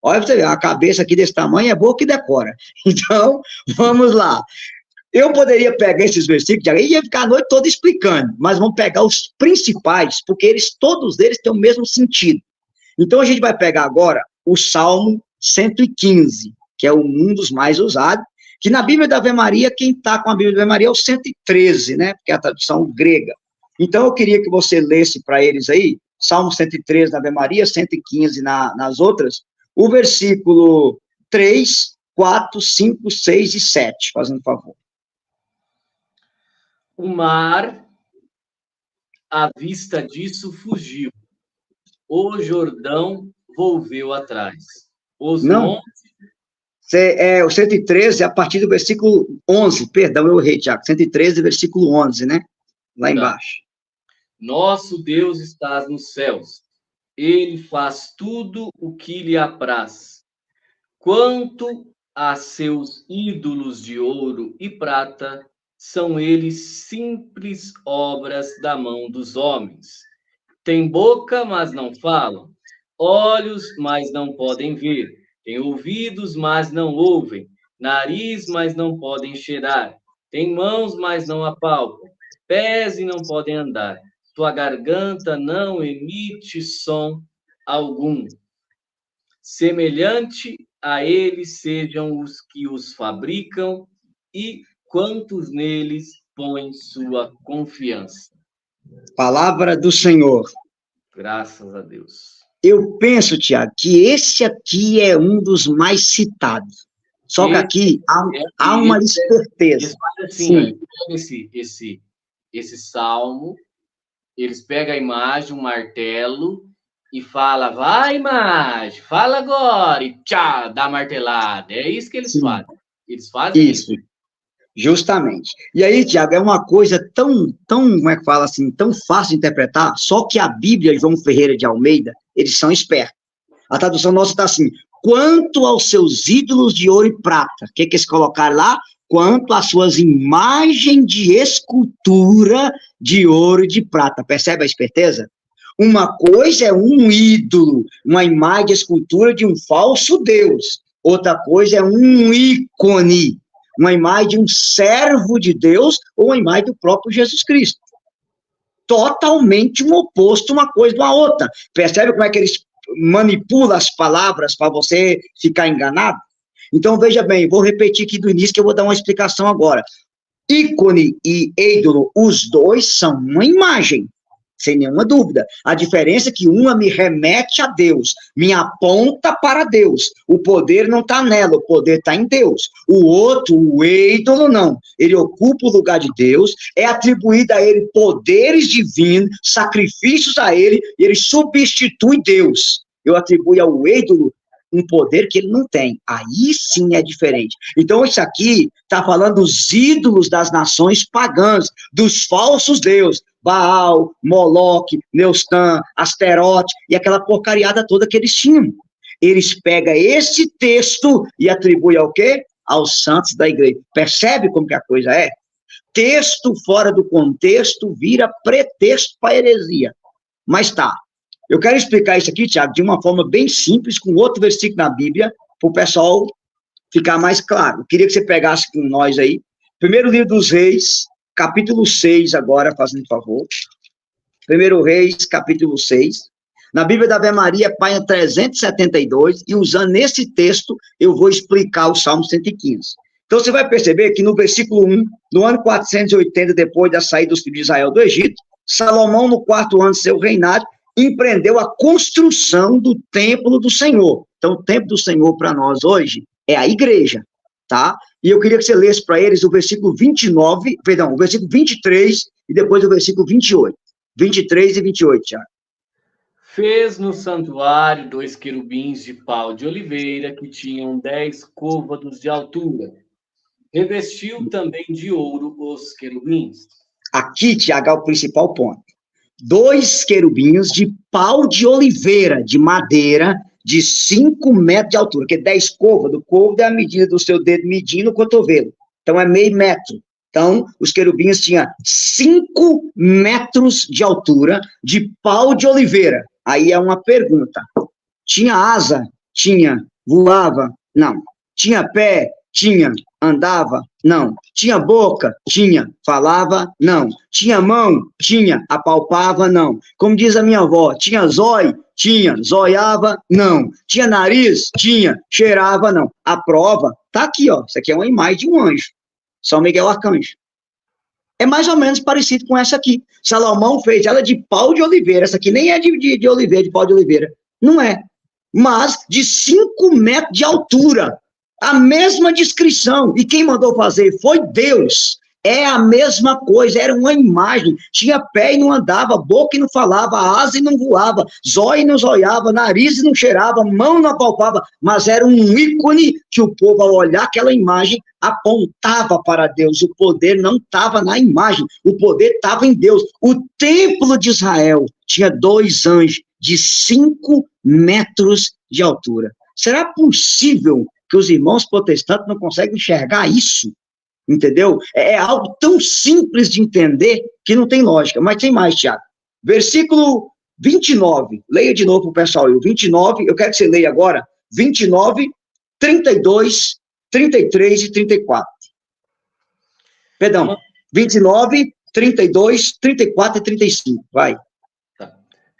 B: Olha pra você ver, a cabeça aqui desse tamanho é boa que decora. Então, vamos lá. Eu poderia pegar esses versículos e ia ficar a noite toda explicando, mas vamos pegar os principais, porque todos eles têm o mesmo sentido. Então, a gente vai pegar agora o Salmo 115, que é um dos mais usados, que na Bíblia da Ave Maria, quem está com a Bíblia da Ave Maria é o 113, né? Porque é a tradução grega. Então, eu queria que você lesse para eles aí, Salmo 113 na Ave Maria, 115 nas outras, o versículo 3, 4, 5, 6 e 7, fazendo favor.
A: O mar à vista disso, fugiu. O Jordão volveu atrás. Os
B: Não. O 113, a partir do versículo 11. Perdão, eu errei, Tiago. 113, versículo 11, né? Lá embaixo.
A: Nosso Deus está nos céus. Ele faz tudo o que lhe apraz. Quanto a seus ídolos de ouro e prata, são eles simples obras da mão dos homens. Tem boca, mas não falam. Olhos, mas não podem ver. Tem ouvidos, mas não ouvem. Nariz, mas não podem cheirar. Tem mãos, mas não apalpam. Pés e não podem andar. Tua garganta não emite som algum. Semelhante a eles sejam os que os fabricam e quantos neles põem sua confiança.
B: Palavra do Senhor.
A: Graças a Deus.
B: Eu penso, Tiago, que esse aqui é um dos mais citados. Só que aqui há uma esperteza.
A: Assim, esse salmo, eles pegam a imagem, um martelo, e fala, vai, imagem, fala agora, e tchá, dá martelada. É isso que eles fazem. Eles fazem isso.
B: Justamente. E aí, Tiago, é uma coisa tão, como é que fala assim, tão fácil de interpretar, só que a Bíblia, João Ferreira de Almeida, eles são espertos. A tradução nossa está assim, quanto aos seus ídolos de ouro e prata, o que eles colocaram lá? Quanto às suas imagens de escultura de ouro e de prata. Percebe a esperteza? Uma coisa é um ídolo, uma imagem de escultura de um falso Deus. Outra coisa é um ícone, uma imagem de um servo de Deus ou uma imagem do próprio Jesus Cristo. Totalmente um oposto uma coisa da outra. Percebe como é que eles manipulam as palavras para você ficar enganado? Então, veja bem, vou repetir aqui do início que eu vou dar uma explicação agora. Ícone e ídolo, os dois são uma imagem, sem nenhuma dúvida. A diferença é que uma me remete a Deus, me aponta para Deus. O poder não está nela, o poder está em Deus. O outro, o ídolo, não. Ele ocupa o lugar de Deus, é atribuído a ele poderes divinos, sacrifícios a ele, e ele substitui Deus. Eu atribuo ao ídolo um poder que ele não tem. Aí sim é diferente. Então, isso aqui está falando dos ídolos das nações pagãs, dos falsos deuses. Baal, Moloque, Neustã, Asterote e aquela porcariada toda que eles tinham. Eles pegam esse texto e atribuem ao quê? Aos santos da igreja. Percebe como que a coisa é? Texto fora do contexto vira pretexto para heresia. Mas tá. Eu quero explicar isso aqui, Tiago, de uma forma bem simples, com outro versículo na Bíblia, para o pessoal ficar mais claro. Eu queria que você pegasse com nós aí. Primeiro livro dos Reis, capítulo 6, agora, fazendo favor. Primeiro Reis, capítulo 6. Na Bíblia da Ave Maria, página 372, e usando esse texto, eu vou explicar o Salmo 115. Então, você vai perceber que no versículo 1, no ano 480, depois da saída dos filhos de Israel do Egito, Salomão, no 4º ano de seu reinado, empreendeu a construção do templo do Senhor. Então, o templo do Senhor para nós hoje é a igreja, tá? E eu queria que você lesse para eles o versículo 29, perdão, o versículo 23 e depois o versículo 28. 23 e 28, Tiago.
A: Fez no santuário 2 querubins de pau de oliveira que tinham 10 côvados de altura. Revestiu também de ouro os querubins. Aqui,
B: Tiago, é o principal ponto. 2 querubins de pau de oliveira, de madeira, de 5 metros de altura, que é 10 côvados. O côvado é a medida do seu dedo medindo o cotovelo. Então, é meio metro. Então, os querubins tinham 5 metros de altura, de pau de oliveira. Aí é uma pergunta. Tinha asa? Tinha. Voava? Não. Tinha pé? Tinha. Andava? Não. Tinha boca? Tinha. Falava? Não. Tinha mão? Tinha. Apalpava? Não. Como diz a minha avó, tinha zóio? Tinha. Zoiava? Não. Tinha nariz? Tinha. Cheirava? Não. A prova tá aqui, ó. Isso aqui é uma imagem de um anjo. São Miguel Arcanjo. É mais ou menos parecido com essa aqui. Salomão fez ela de pau de oliveira. Essa aqui nem é de oliveira, de pau de oliveira. Não é. Mas de 5 metros de altura. A mesma descrição. E quem mandou fazer foi Deus. É a mesma coisa, era uma imagem. Tinha pé e não andava, boca e não falava, asa e não voava, zóio e não zoiava, nariz e não cheirava, mão não apalpava, mas era um ícone que o povo, ao olhar aquela imagem, apontava para Deus. O poder não estava na imagem, o poder estava em Deus. O templo de Israel tinha 2 anjos de 5 metros de altura. Será possível que os irmãos protestantes não conseguem enxergar isso? Entendeu? É algo tão simples de entender que não tem lógica. Mas tem mais, Tiago. Versículo 29. Leia de novo para o pessoal. 29, eu quero que você leia agora. 29, 32, 33 e 34. Perdão. 29, 32, 34 e 35. Vai.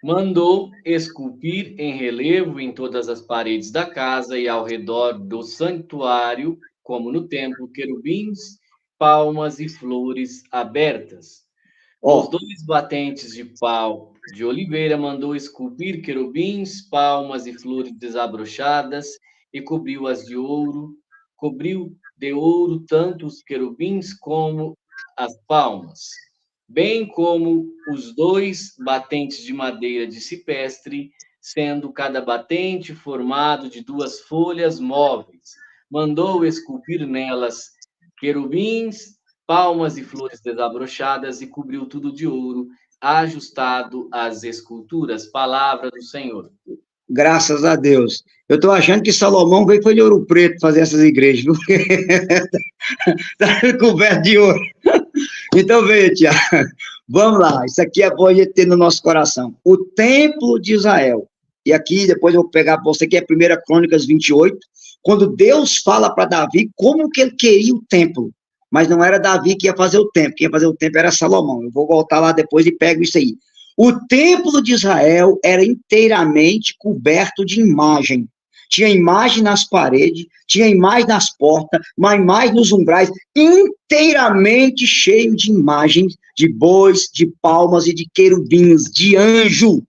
A: Mandou esculpir em relevo em todas as paredes da casa e ao redor do santuário, como no templo, querubins, palmas e flores abertas. Os 2 batentes de pau de oliveira mandou esculpir querubins, palmas e flores desabrochadas e cobriu-as de ouro. Cobriu de ouro tanto os querubins como as palmas, bem como os 2 batentes de madeira de cipestre, sendo cada batente formado de 2 folhas móveis. Mandou esculpir nelas querubins, palmas e flores desabrochadas e cobriu tudo de ouro, ajustado às esculturas. Palavra do Senhor.
B: Graças a Deus. Eu estou achando que Salomão veio foi de Ouro Preto fazer essas igrejas, porque está coberto de ouro. Então, veja, Tiago, vamos lá, isso aqui é bom a gente ter no nosso coração. O templo de Israel, e aqui depois eu vou pegar para você que é 1 Crônicas 28, quando Deus fala para Davi como que ele queria o templo, mas não era Davi que ia fazer o templo, quem ia fazer o templo era Salomão. Eu vou voltar lá depois e pego isso aí. O templo de Israel era inteiramente coberto de imagem. Tinha imagem nas paredes, tinha imagem nas portas, uma imagem nos umbrais, inteiramente cheio de imagens de bois, de palmas e de querubins, de anjo.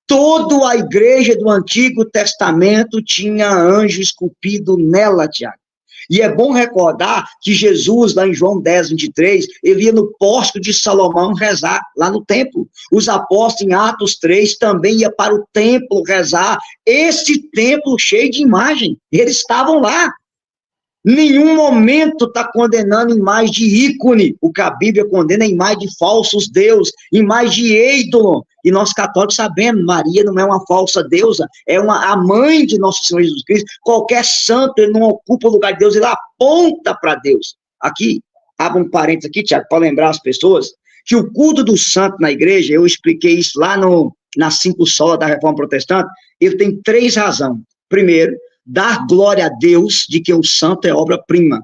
B: Toda a igreja do Antigo Testamento tinha anjo esculpido nela, Tiago. E é bom recordar que Jesus, lá em João 10, 23, ele ia no pórtico de Salomão rezar, lá no templo. Os apóstolos, em Atos 3, também iam para o templo rezar. Esse templo cheio de imagem, eles estavam lá. Nenhum momento está condenando imagem de ícone. O que a Bíblia condena é imagem de falsos deuses, imagem de ídolo. E nós católicos sabemos, Maria não é uma falsa deusa, é a mãe de nosso Senhor Jesus Cristo. Qualquer santo, ele não ocupa o lugar de Deus, ele aponta para Deus. Aqui, abre um parênteses aqui, Tiago, para lembrar as pessoas, que o culto do santo na igreja, eu expliquei isso lá nas 5 solas da Reforma Protestante, ele tem 3 razões. Primeiro, dar glória a Deus de que o santo é obra-prima.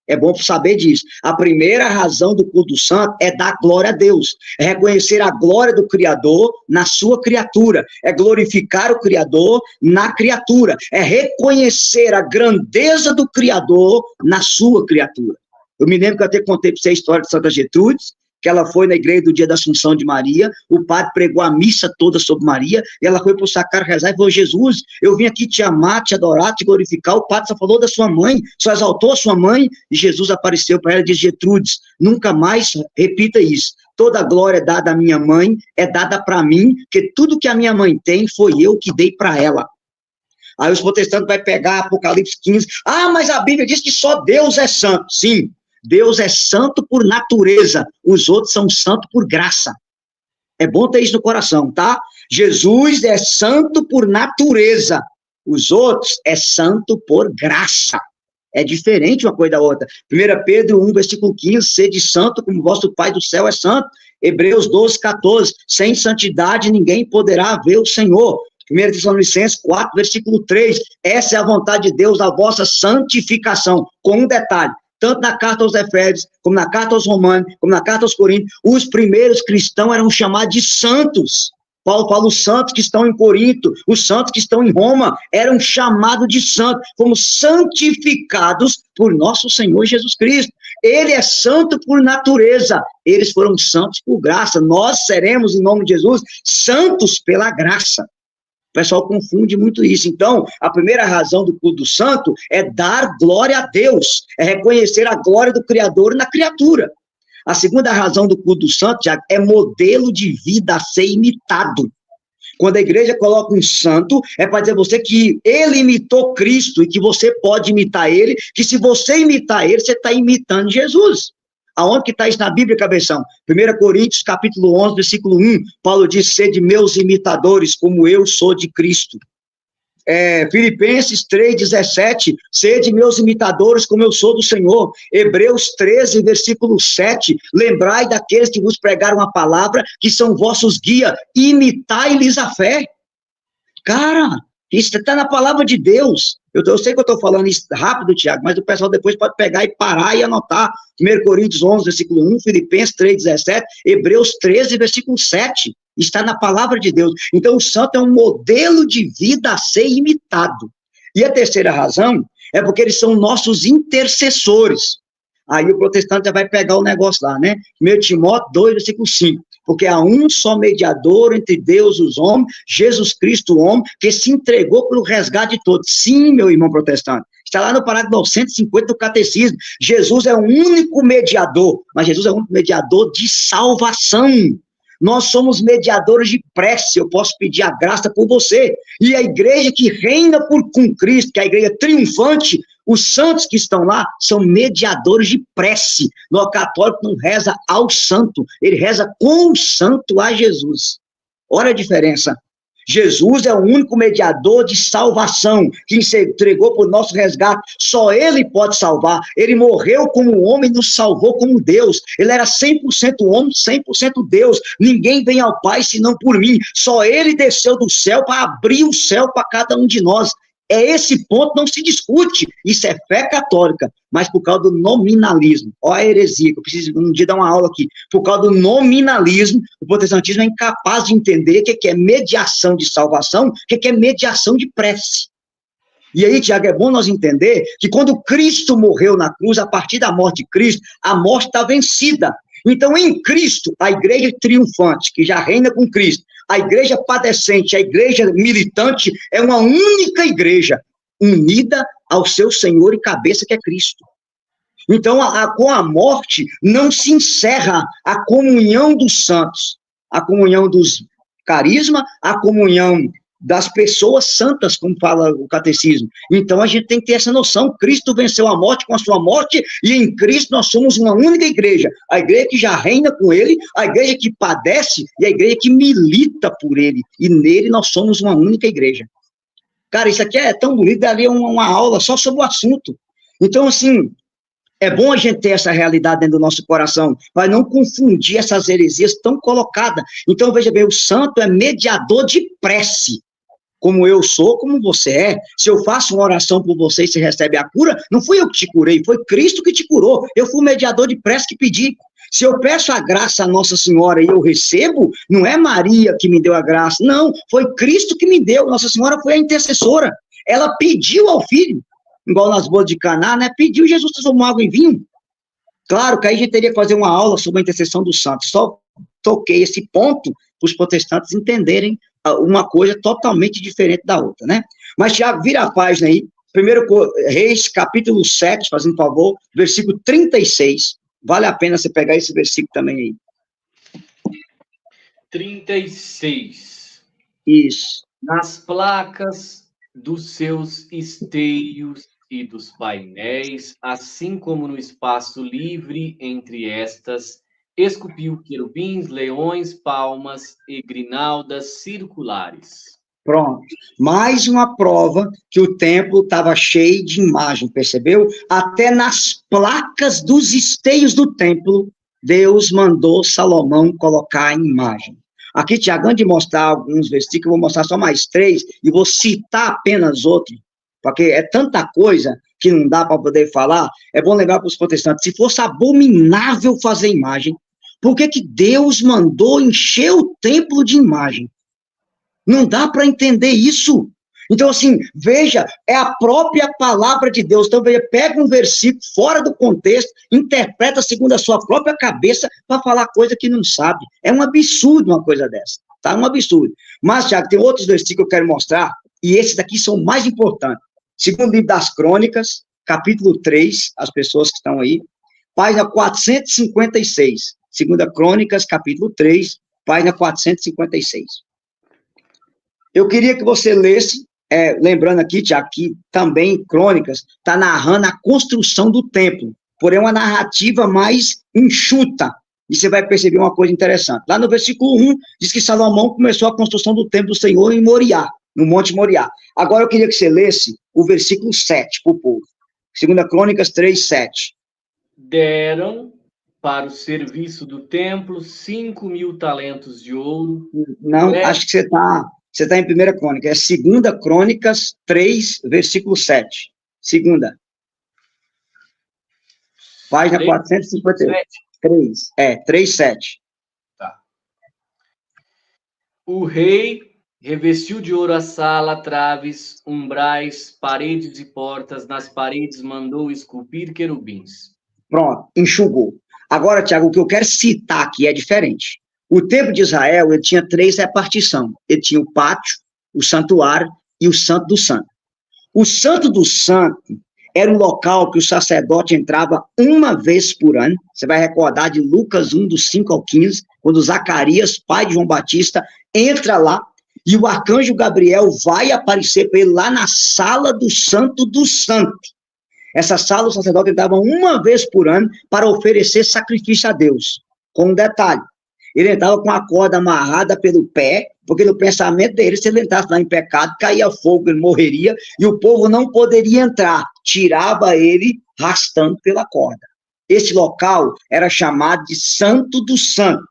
B: É bom saber disso. A primeira razão do culto do santo é dar glória a Deus. É reconhecer a glória do Criador na sua criatura. É glorificar o Criador na criatura. É reconhecer a grandeza do Criador na sua criatura. Eu me lembro que eu até contei para você a história de Santa Gertrudes, que ela foi na igreja do dia da Assunção de Maria, o padre pregou a missa toda sobre Maria, e ela foi para o sacrário rezar e falou: Jesus, eu vim aqui te amar, te adorar, te glorificar. O padre só falou da sua mãe, só exaltou a sua mãe, e Jesus apareceu para ela e disse: Gertrudes, nunca mais repita isso. Toda a glória dada à minha mãe é dada para mim, porque tudo que a minha mãe tem foi eu que dei para ela. Aí os protestantes vão pegar Apocalipse 15, mas a Bíblia diz que só Deus é santo. Sim, Deus é santo por natureza, os outros são santos por graça. É bom ter isso no coração, tá? Jesus é santo por natureza, os outros é santo por graça. É diferente uma coisa da outra. 1 Pedro 1, versículo 15, sede santo como vosso Pai do céu é santo. Hebreus 12, 14, sem santidade ninguém poderá ver o Senhor. 1 Tessalonicenses 4, versículo 3, essa é a vontade de Deus, a vossa santificação, com um detalhe. Tanto na carta aos Efésios, como na carta aos Romanos, como na carta aos Coríntios, os primeiros cristãos eram chamados de santos. Paulo fala, os santos que estão em Corinto, os santos que estão em Roma, eram chamados de santos, como santificados por nosso Senhor Jesus Cristo. Ele é santo por natureza, eles foram santos por graça. Nós seremos, em nome de Jesus, santos pela graça. O pessoal confunde muito isso. Então, a primeira razão do culto do santo é dar glória a Deus, é reconhecer a glória do Criador na criatura. A segunda razão do culto do santo, Tiago, é modelo de vida a ser imitado. Quando a igreja coloca um santo, é para dizer a você que ele imitou Cristo e que você pode imitar ele, que se você imitar ele, você está imitando Jesus. Aonde que está isso na Bíblia, cabeção? 1 Coríntios, capítulo 11, versículo 1, Paulo diz, sede meus imitadores, como eu sou de Cristo. Filipenses 3,17, sede meus imitadores, como eu sou do Senhor. Hebreus 13, versículo 7, lembrai daqueles que vos pregaram a palavra, que são vossos guias, imitai-lhes a fé. Cara, isso está na palavra de Deus. Eu sei que eu estou falando isso rápido, Tiago, mas o pessoal depois pode pegar e parar e anotar. 1 Coríntios 11, versículo 1, Filipenses 3,17, Hebreus 13, versículo 7. Está na palavra de Deus. Então, o santo é um modelo de vida a ser imitado. E a terceira razão é porque eles são nossos intercessores. Aí o protestante já vai pegar o negócio lá, né? 1 Timóteo 2, versículo 5. Porque há um só mediador entre Deus e os homens, Jesus Cristo, o homem, que se entregou pelo resgate de todos. Sim, meu irmão protestante. Está lá no parágrafo 950 do Catecismo. Jesus é o único mediador, mas Jesus é o único mediador de salvação. Nós somos mediadores de prece, eu posso pedir a graça por você. E a igreja que reina com Cristo, que é a igreja triunfante, os santos que estão lá são mediadores de prece. O católico não reza ao santo, ele reza com o santo a Jesus. Olha a diferença. Jesus é o único mediador de salvação, que se entregou por nosso resgate. Só ele pode salvar. Ele morreu como homem e nos salvou como Deus. Ele era 100% homem, 100% Deus. Ninguém vem ao Pai senão por mim. Só ele desceu do céu para abrir o céu para cada um de nós. Esse ponto não se discute. Isso é fé católica, mas por causa do nominalismo. Olha a heresia, que eu preciso um dia dar uma aula aqui. Por causa do nominalismo, o protestantismo é incapaz de entender o que é mediação de salvação, o que é mediação de prece. E aí, Tiago, é bom nós entender que quando Cristo morreu na cruz, a partir da morte de Cristo, a morte está vencida. Então, em Cristo, a igreja triunfante, que já reina com Cristo, a igreja padecente, a igreja militante, é uma única igreja, unida ao seu Senhor e cabeça, que é Cristo. Então, com a morte, não se encerra a comunhão dos santos, a comunhão dos carismas, a comunhão das pessoas santas, como fala o catecismo. Então, a gente tem que ter essa noção. Cristo venceu a morte com a sua morte, e em Cristo nós somos uma única igreja. A igreja que já reina com ele, a igreja que padece, e a igreja que milita por ele. E nele nós somos uma única igreja. Cara, isso aqui é tão bonito, daria uma aula só sobre o assunto. Então, assim, é bom a gente ter essa realidade dentro do nosso coração, para não confundir essas heresias tão colocadas. Então, veja bem, o santo é mediador de prece. Como eu sou, como você é. Se eu faço uma oração por você e você recebe a cura, não fui eu que te curei, foi Cristo que te curou. Eu fui o mediador de prece que pedi. Se eu peço a graça a Nossa Senhora e eu recebo, não é Maria que me deu a graça, não, foi Cristo que me deu. Nossa Senhora foi a intercessora. Ela pediu ao Filho, igual nas bodas de Caná, né? Pediu, Jesus transformou água em vinho. Claro que aí a gente teria que fazer uma aula sobre a intercessão dos santos. Só toquei esse ponto para os protestantes entenderem uma coisa totalmente diferente da outra, né? Mas, Tiago, vira a página aí, 1 Reis, capítulo 7, fazendo favor, versículo 36. Vale a pena você pegar esse versículo também aí.
A: 36.
B: Isso.
A: Nas placas dos seus esteios e dos painéis, assim como no espaço livre entre estas, esculpiu querubins, leões, palmas e grinaldas circulares.
B: Pronto. Mais uma prova que o templo estava cheio de imagem, percebeu? Até nas placas dos esteios do templo, Deus mandou Salomão colocar a imagem. Aqui, Tiago, antes de mostrar alguns versículos, eu vou mostrar só mais 3 e vou citar apenas outro, porque é tanta coisa que não dá para poder falar. É bom lembrar para os protestantes, se fosse abominável fazer imagem, por que Deus mandou encher o templo de imagem? Não dá para entender isso. Então, assim, veja, é a própria palavra de Deus. Então, veja, pega um versículo fora do contexto, interpreta segundo a sua própria cabeça para falar coisa que não sabe. É um absurdo uma coisa dessa, tá? Um absurdo. Mas, Tiago, tem outros versículos que eu quero mostrar, e esses daqui são mais importantes. Segundo livro das Crônicas, capítulo 3, as pessoas que estão aí, página 456. Segunda Crônicas, capítulo 3, página 456. Eu queria que você lesse, lembrando aqui, Tiago, que também Crônicas está narrando a construção do templo, porém uma narrativa mais enxuta, e você vai perceber uma coisa interessante. Lá no versículo 1, diz que Salomão começou a construção do templo do Senhor em Moriá, no Monte Moriá. Agora eu queria que você lesse o versículo 7 para o povo. Segunda Crônicas 3, 7.
A: Deram para o serviço do templo 5.000 talentos de ouro.
B: Não, acho que você tá em Primeira Crônica. É Segunda Crônicas 3, versículo 7. Segunda. Página 458. 3, 7.
A: Tá. O rei revestiu de ouro a sala, traves, umbrais, paredes e portas. Nas paredes mandou esculpir querubins.
B: Pronto, enxugou. Agora, Tiago, o que eu quero citar aqui é diferente. O templo de Israel, ele tinha 3 repartições. Ele tinha o pátio, o santuário e o santo do santo. O santo do santo era um local que o sacerdote entrava uma vez por ano. Você vai recordar de Lucas 1, dos 5 ao 15, quando Zacarias, pai de João Batista, entra lá e o arcanjo Gabriel vai aparecer para ele lá na sala do santo do santo. Essa sala o sacerdote entrava uma vez por ano para oferecer sacrifício a Deus. Com um detalhe, ele entrava com a corda amarrada pelo pé, porque no pensamento dele, se ele entrasse lá em pecado, caía fogo, ele morreria, e o povo não poderia entrar. Tirava ele arrastando pela corda. Esse local era chamado de Santo do Santo.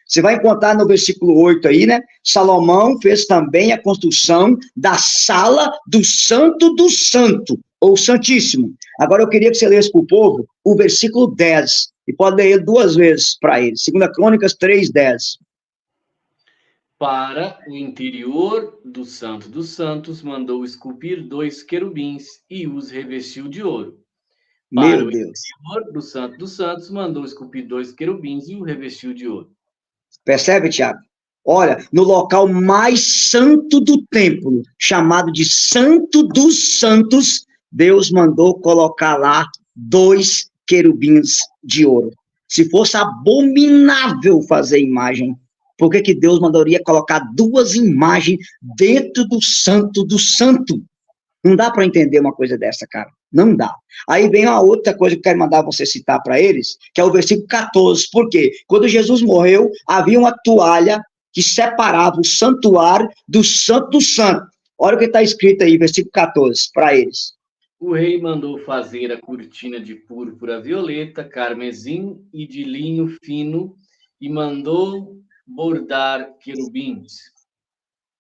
B: Você vai encontrar no versículo 8 aí, né? Salomão fez também a construção da sala do Santo do Santo, ou Santíssimo. Agora eu queria que você lesse para o povo o versículo 10, e pode ler ele 2 vezes para ele. Segunda Crônicas 3, 10.
A: Para o interior do Santo dos Santos, mandou esculpir 2 querubins e os revestiu de ouro. Para
B: Meu
A: o
B: Deus.
A: interior do Santo dos Santos, mandou esculpir 2 querubins e o revestiu de ouro.
B: Percebe, Tiago? Olha, no local mais santo do templo, chamado de Santo dos Santos, Deus mandou colocar lá 2 querubins de ouro. Se fosse abominável fazer imagem, por que Deus mandaria colocar 2 imagens dentro do Santo do Santo? Não dá para entender uma coisa dessa, cara. Não dá. Aí vem uma outra coisa que eu quero mandar você citar para eles, que é o versículo 14. Por quê? Quando Jesus morreu, havia uma toalha que separava o santuário do Santo do Santo. Olha o que está escrito aí, versículo 14, para eles.
A: O rei mandou fazer a cortina de púrpura violeta, carmesim e de linho fino, e mandou bordar querubins.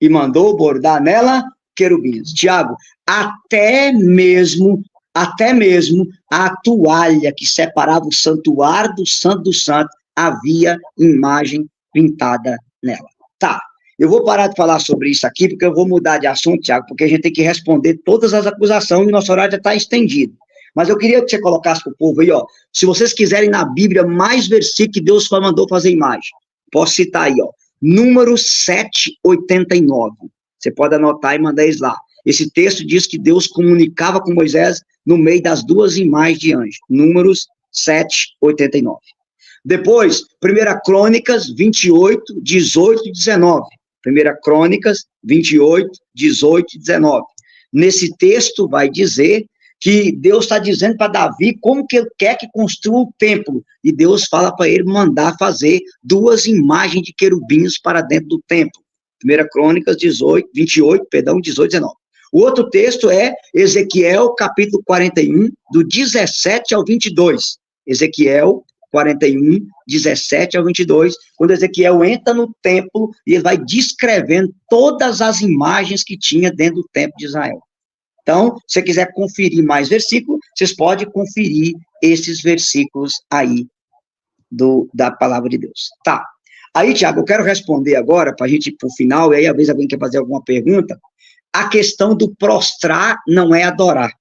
B: E mandou bordar nela querubins. Tiago, até mesmo a toalha que separava o santuário do Santo do Santo, havia imagem pintada nela. Tá, eu vou parar de falar sobre isso aqui, porque eu vou mudar de assunto, Tiago, porque a gente tem que responder todas as acusações e o nosso horário já está estendido. Mas eu queria que você colocasse para o povo aí, ó, se vocês quiserem na Bíblia mais versículo que Deus mandou fazer imagem. Posso citar aí, ó, Números 7:89. Você pode anotar e mandar eles lá. Esse texto diz que Deus comunicava com Moisés no meio das 2 imagens de anjo. Números 7:89. Depois, 1 Crônicas 28, 18 e 19. 1 Crônicas 28, 18 e 19. Nesse texto vai dizer que Deus está dizendo para Davi como que ele quer que construa o templo. E Deus fala para ele mandar fazer 2 imagens de querubins para dentro do templo. 1 Crônicas 28, 18 e 19. O outro texto é Ezequiel, capítulo 41, do 17 ao 22. Ezequiel 41, 17 ao 22, quando Ezequiel entra no templo e ele vai descrevendo todas as imagens que tinha dentro do templo de Israel. Então, se você quiser conferir mais versículos, vocês podem conferir esses versículos aí da palavra de Deus. Tá. Aí, Tiago, eu quero responder agora, para a gente ir para o final, e aí, às vezes, alguém quer fazer alguma pergunta. A questão do prostrar não é adorar.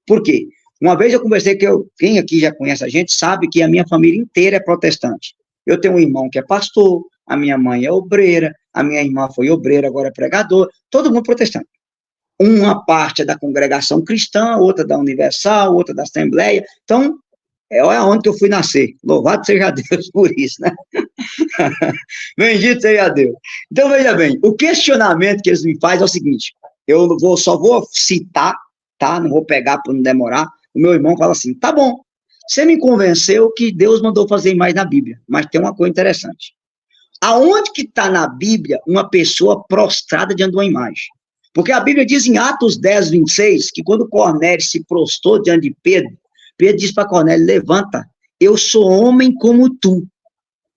B: Por quê? Uma vez eu conversei quem aqui já conhece a gente, sabe que a minha família inteira é protestante. Eu tenho um irmão que é pastor, a minha mãe é obreira, a minha irmã foi obreira, agora é pregador, todo mundo protestante. Uma parte é da congregação cristã, outra da Universal, outra da Assembleia. Então, É onde que eu fui nascer. Louvado seja Deus por isso, né? Bendito seja Deus. Então, veja bem, o questionamento que eles me fazem é o seguinte, só vou citar, tá? Não vou pegar para não demorar. O meu irmão fala assim, tá bom, você me convenceu que Deus mandou fazer mais na Bíblia, mas tem uma coisa interessante. Aonde que está na Bíblia uma pessoa prostrada diante de uma imagem? Porque a Bíblia diz em Atos 10, 26, que quando Cornélio se prostrou diante de Pedro, Pedro disse para Cornélio, levanta, eu sou homem como tu,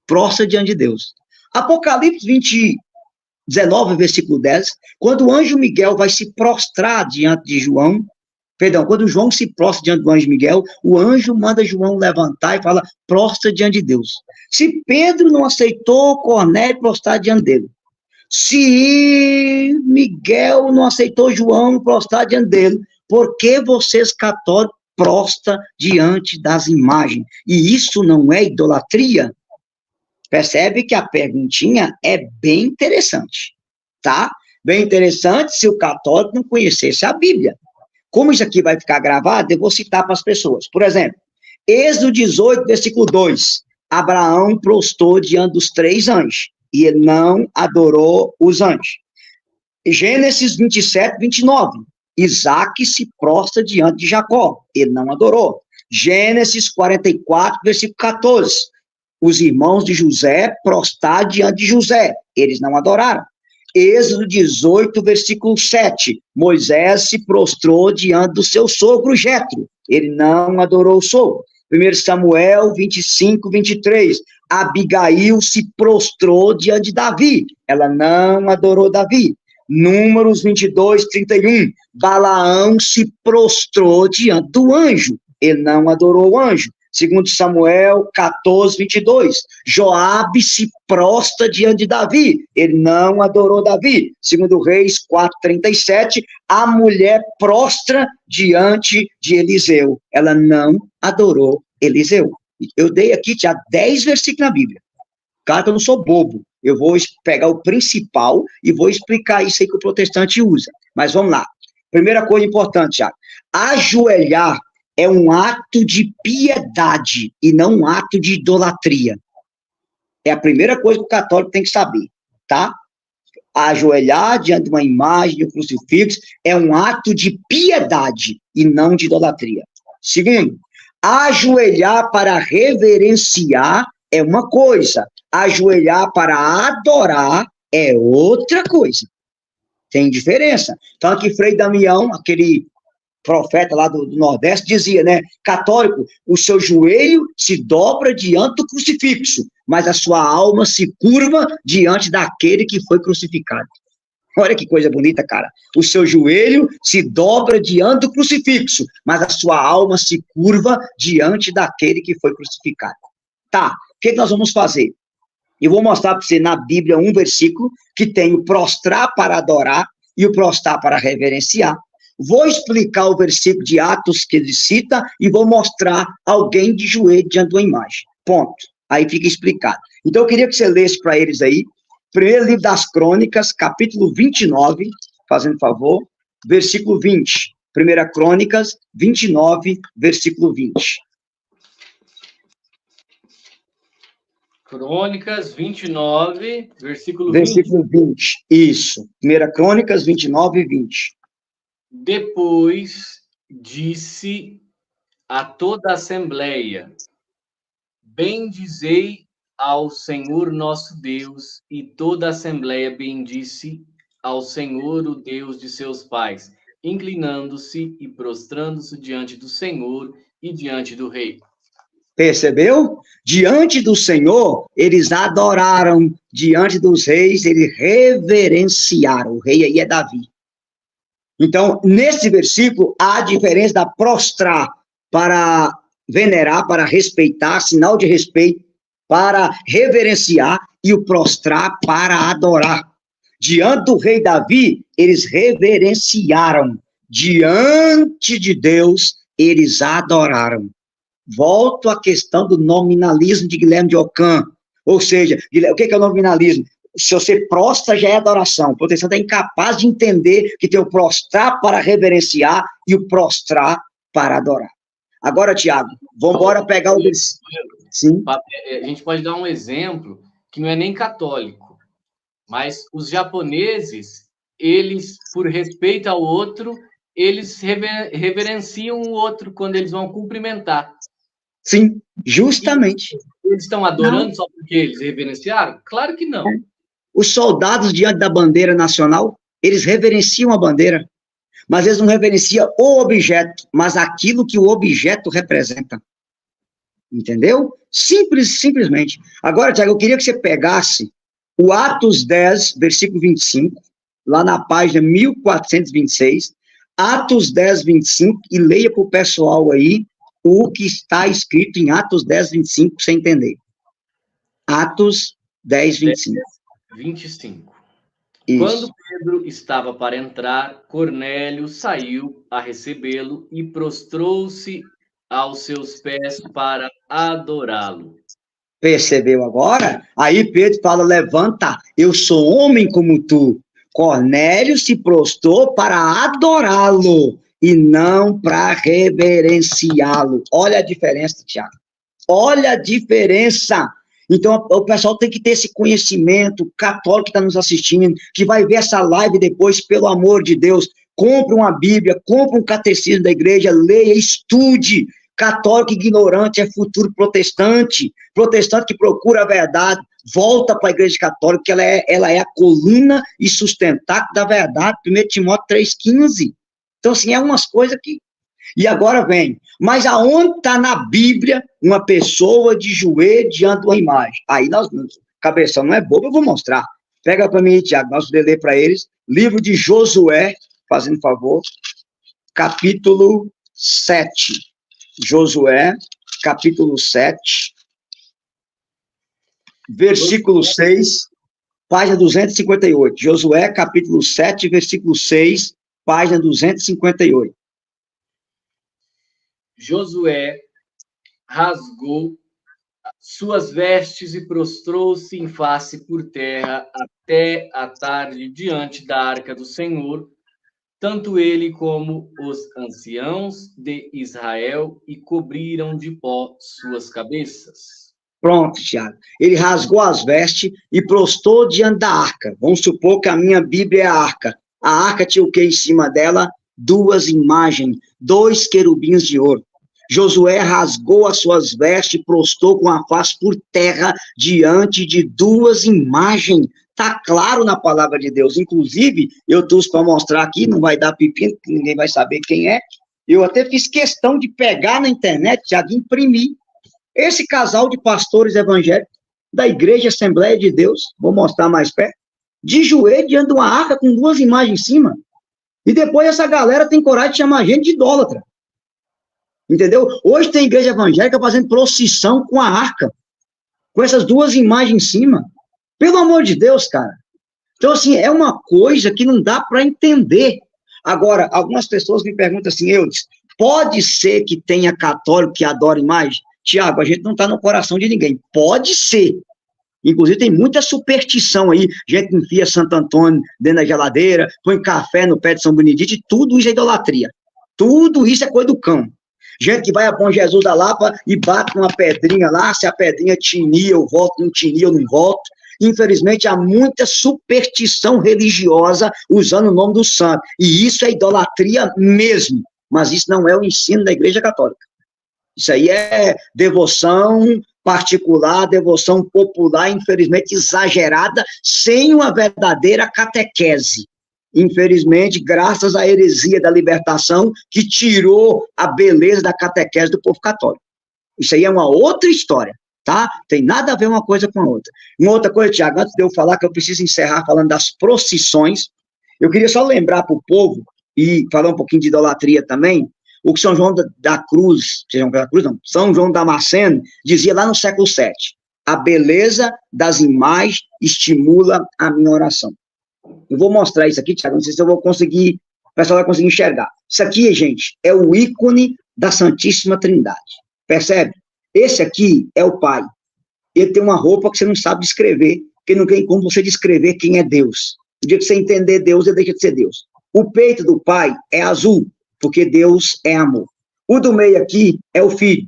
B: prostra diante de Deus. Apocalipse 19, versículo 10, quando o anjo Miguel vai se prostrar diante de João, quando João se prostra diante do anjo Miguel, o anjo manda João levantar e fala, prostra diante de Deus. Se Pedro não aceitou Cornélio prostrar diante dele, se Miguel não aceitou João prostrar diante dele, por que vocês católicos prostra diante das imagens? E isso não é idolatria? Percebe que a perguntinha é bem interessante, tá? Bem interessante se o católico não conhecesse a Bíblia. Como isso aqui vai ficar gravado, eu vou citar para as pessoas. Por exemplo, Êxodo 18, versículo 2. Abraão prostrou diante dos 3 anjos, e ele não adorou os anjos. Gênesis 27, 29. Isaac se prostra diante de Jacó, ele não adorou. Gênesis 44, versículo 14. Os irmãos de José prostraram diante de José, eles não adoraram. Êxodo 18, versículo 7. Moisés se prostrou diante do seu sogro Jetro, ele não adorou o sogro. 1 Samuel 25, 23. Abigail se prostrou diante de Davi, ela não adorou Davi. Números 22, 31. Balaão se prostrou diante do anjo, ele não adorou o anjo. 2 Samuel 14, 22. Joabe se prostra diante de Davi, ele não adorou Davi. 2 Reis 4, 37. A mulher prostra diante de Eliseu, ela não adorou Eliseu. Eu dei aqui já 10 versículos na Bíblia. Claro que eu não sou bobo, eu vou pegar o principal e vou explicar isso aí que o protestante usa. Mas vamos lá. Primeira coisa importante, Thiago. Ajoelhar é um ato de piedade e não um ato de idolatria. É a primeira coisa que o católico tem que saber, tá? Ajoelhar diante de uma imagem, de um crucifixo, é um ato de piedade e não de idolatria. Segundo, ajoelhar para reverenciar é uma coisa, ajoelhar para adorar é outra coisa. Tem diferença. Então, aqui Frei Damião, aquele profeta lá do Nordeste, dizia, né, católico, o seu joelho se dobra diante do crucifixo, mas a sua alma se curva diante daquele que foi crucificado. Olha que coisa bonita, cara. O seu joelho se dobra diante do crucifixo, mas a sua alma se curva diante daquele que foi crucificado. Tá, o que nós vamos fazer? Eu vou mostrar para você na Bíblia um versículo que tem o prostrar para adorar e o prostrar para reverenciar. Vou explicar o versículo de Atos que ele cita e vou mostrar alguém de joelho diante de uma imagem. Ponto. Aí fica explicado. Então eu queria que você lesse para eles aí, primeiro livro das Crônicas, capítulo 29, fazendo favor, versículo 20. Primeira Crônicas, 29, versículo 20.
A: Crônicas 29, versículo
B: 20. Isso. Primeira Crônicas 29 e 20.
A: Depois disse a toda a assembleia: bendizei ao Senhor nosso Deus, e toda a assembleia bendisse ao Senhor, o Deus de seus pais, inclinando-se e prostrando-se diante do Senhor e diante do rei.
B: Percebeu? Diante do Senhor, eles adoraram. Diante dos reis, eles reverenciaram. O rei aí é Davi. Então, nesse versículo, há a diferença da prostrar para venerar, para respeitar, sinal de respeito, para reverenciar, e o prostrar para adorar. Diante do rei Davi, eles reverenciaram. Diante de Deus, eles adoraram. Volto à questão do nominalismo de Guilherme de Ockham. Ou seja, o que é o nominalismo? Se você prostra, já é adoração. O protestante é incapaz de entender que tem o prostrar para reverenciar e o prostrar para adorar. Agora, Tiago, Vamos embora pegar o... Sim.
A: A gente pode dar um exemplo que não é nem católico, mas os japoneses, eles, por respeito ao outro, eles reverenciam o outro quando eles vão cumprimentar.
B: Sim, justamente.
A: E eles estão adorando só porque eles reverenciaram? Claro que não.
B: Os soldados diante da bandeira nacional, eles reverenciam a bandeira, mas eles não reverenciam o objeto, mas aquilo que o objeto representa. Entendeu? Simplesmente. Agora, Tiago, eu queria que você pegasse o Atos 10, versículo 25, lá na página 1426, Atos 10, 25, e leia para o pessoal aí o que está escrito em Atos 10, 25, para você entender. Atos 10, 25.
A: 25.
B: Isso.
A: Quando Pedro estava para entrar, Cornélio saiu a recebê-lo e prostrou-se aos seus pés para adorá-lo.
B: Percebeu agora? Aí Pedro fala, levanta, eu sou homem como tu. Cornélio se prostrou para adorá-lo e não para reverenciá-lo. Olha a diferença, Tiago. Olha a diferença. Então, o pessoal tem que ter esse conhecimento, católico que está nos assistindo, que vai ver essa live depois, pelo amor de Deus, compre uma Bíblia, compre um catecismo da igreja, leia, estude. Católico ignorante é futuro protestante, protestante que procura a verdade, volta para a igreja católica, que ela é a coluna e sustentáculo da verdade, 1 Timóteo 3,15. Então, assim, é umas coisas que... E agora vem, mas aonde está na Bíblia uma pessoa de joelho diante de uma imagem? Aí nós, cabeção não é bobo, eu vou mostrar. Pega para mim, Tiago, nós vamos ler para eles, livro de Josué, fazendo favor, capítulo 7. Josué, capítulo 7, versículo 6, página 258. Josué, capítulo 7, versículo 6, página 258.
A: Josué rasgou suas vestes e prostrou-se em face por terra até a tarde diante da arca do Senhor, tanto ele como os anciãos de Israel, e cobriram de pó suas cabeças.
B: Pronto, Tiago. Ele rasgou as vestes e prostrou diante da arca. Vamos supor que a minha Bíblia é a arca. A arca tinha o que em cima dela? 2 imagens, 2 querubins de ouro. Josué rasgou as suas vestes e prostrou com a face por terra diante de 2 imagens. Está claro na palavra de Deus. Inclusive, eu trouxe para mostrar aqui, não vai dar pepino, porque ninguém vai saber quem é. Eu até fiz questão de pegar na internet, já de imprimir. Esse casal de pastores evangélicos da Igreja Assembleia de Deus, vou mostrar mais perto, de joelho diante de uma arca com 2 imagens em cima. E depois essa galera tem coragem de chamar a gente de idólatra. Entendeu? Hoje tem igreja evangélica fazendo procissão com a arca, com essas 2 imagens em cima. Pelo amor de Deus, cara. Então, assim, é uma coisa que não dá para entender. Agora, algumas pessoas me perguntam assim, Eudes, pode ser que tenha católico que adora imagem? Tiago, a gente não está no coração de ninguém. Pode ser. Inclusive, tem muita superstição aí. Gente enfia Santo Antônio dentro da geladeira, põe café no pé de São Benedito, e tudo isso é idolatria. Tudo isso é coisa do cão. Gente que vai a Bom Jesus da Lapa e bate uma pedrinha lá, se a pedrinha tinia, eu volto, não tinia, eu não volto. Infelizmente, há muita superstição religiosa usando o nome do santo. E isso é idolatria mesmo. Mas isso não é o ensino da Igreja Católica. Isso aí é devoção particular, devoção popular, infelizmente exagerada, sem uma verdadeira catequese. Infelizmente, graças à heresia da libertação, que tirou a beleza da catequese do povo católico. Isso aí é uma outra história, tá? Tem nada a ver uma coisa com a outra. Uma outra coisa, Tiago, antes de eu falar, que eu preciso encerrar falando das procissões, eu queria só lembrar para o povo, e falar um pouquinho de idolatria também, o que São João da Cruz, São João Damasceno, dizia lá no século VII, a beleza das imagens estimula a minha oração. Eu vou mostrar isso aqui, Tiago, não sei se eu vou conseguir, o pessoal vai conseguir enxergar. Isso aqui, gente, é o ícone da Santíssima Trindade. Percebe? Esse aqui é o Pai. Ele tem uma roupa que você não sabe descrever, porque não tem como você descrever quem é Deus. No dia que você entender Deus, ele deixa de ser Deus. O peito do Pai é azul, porque Deus é amor. O do meio aqui é o Filho.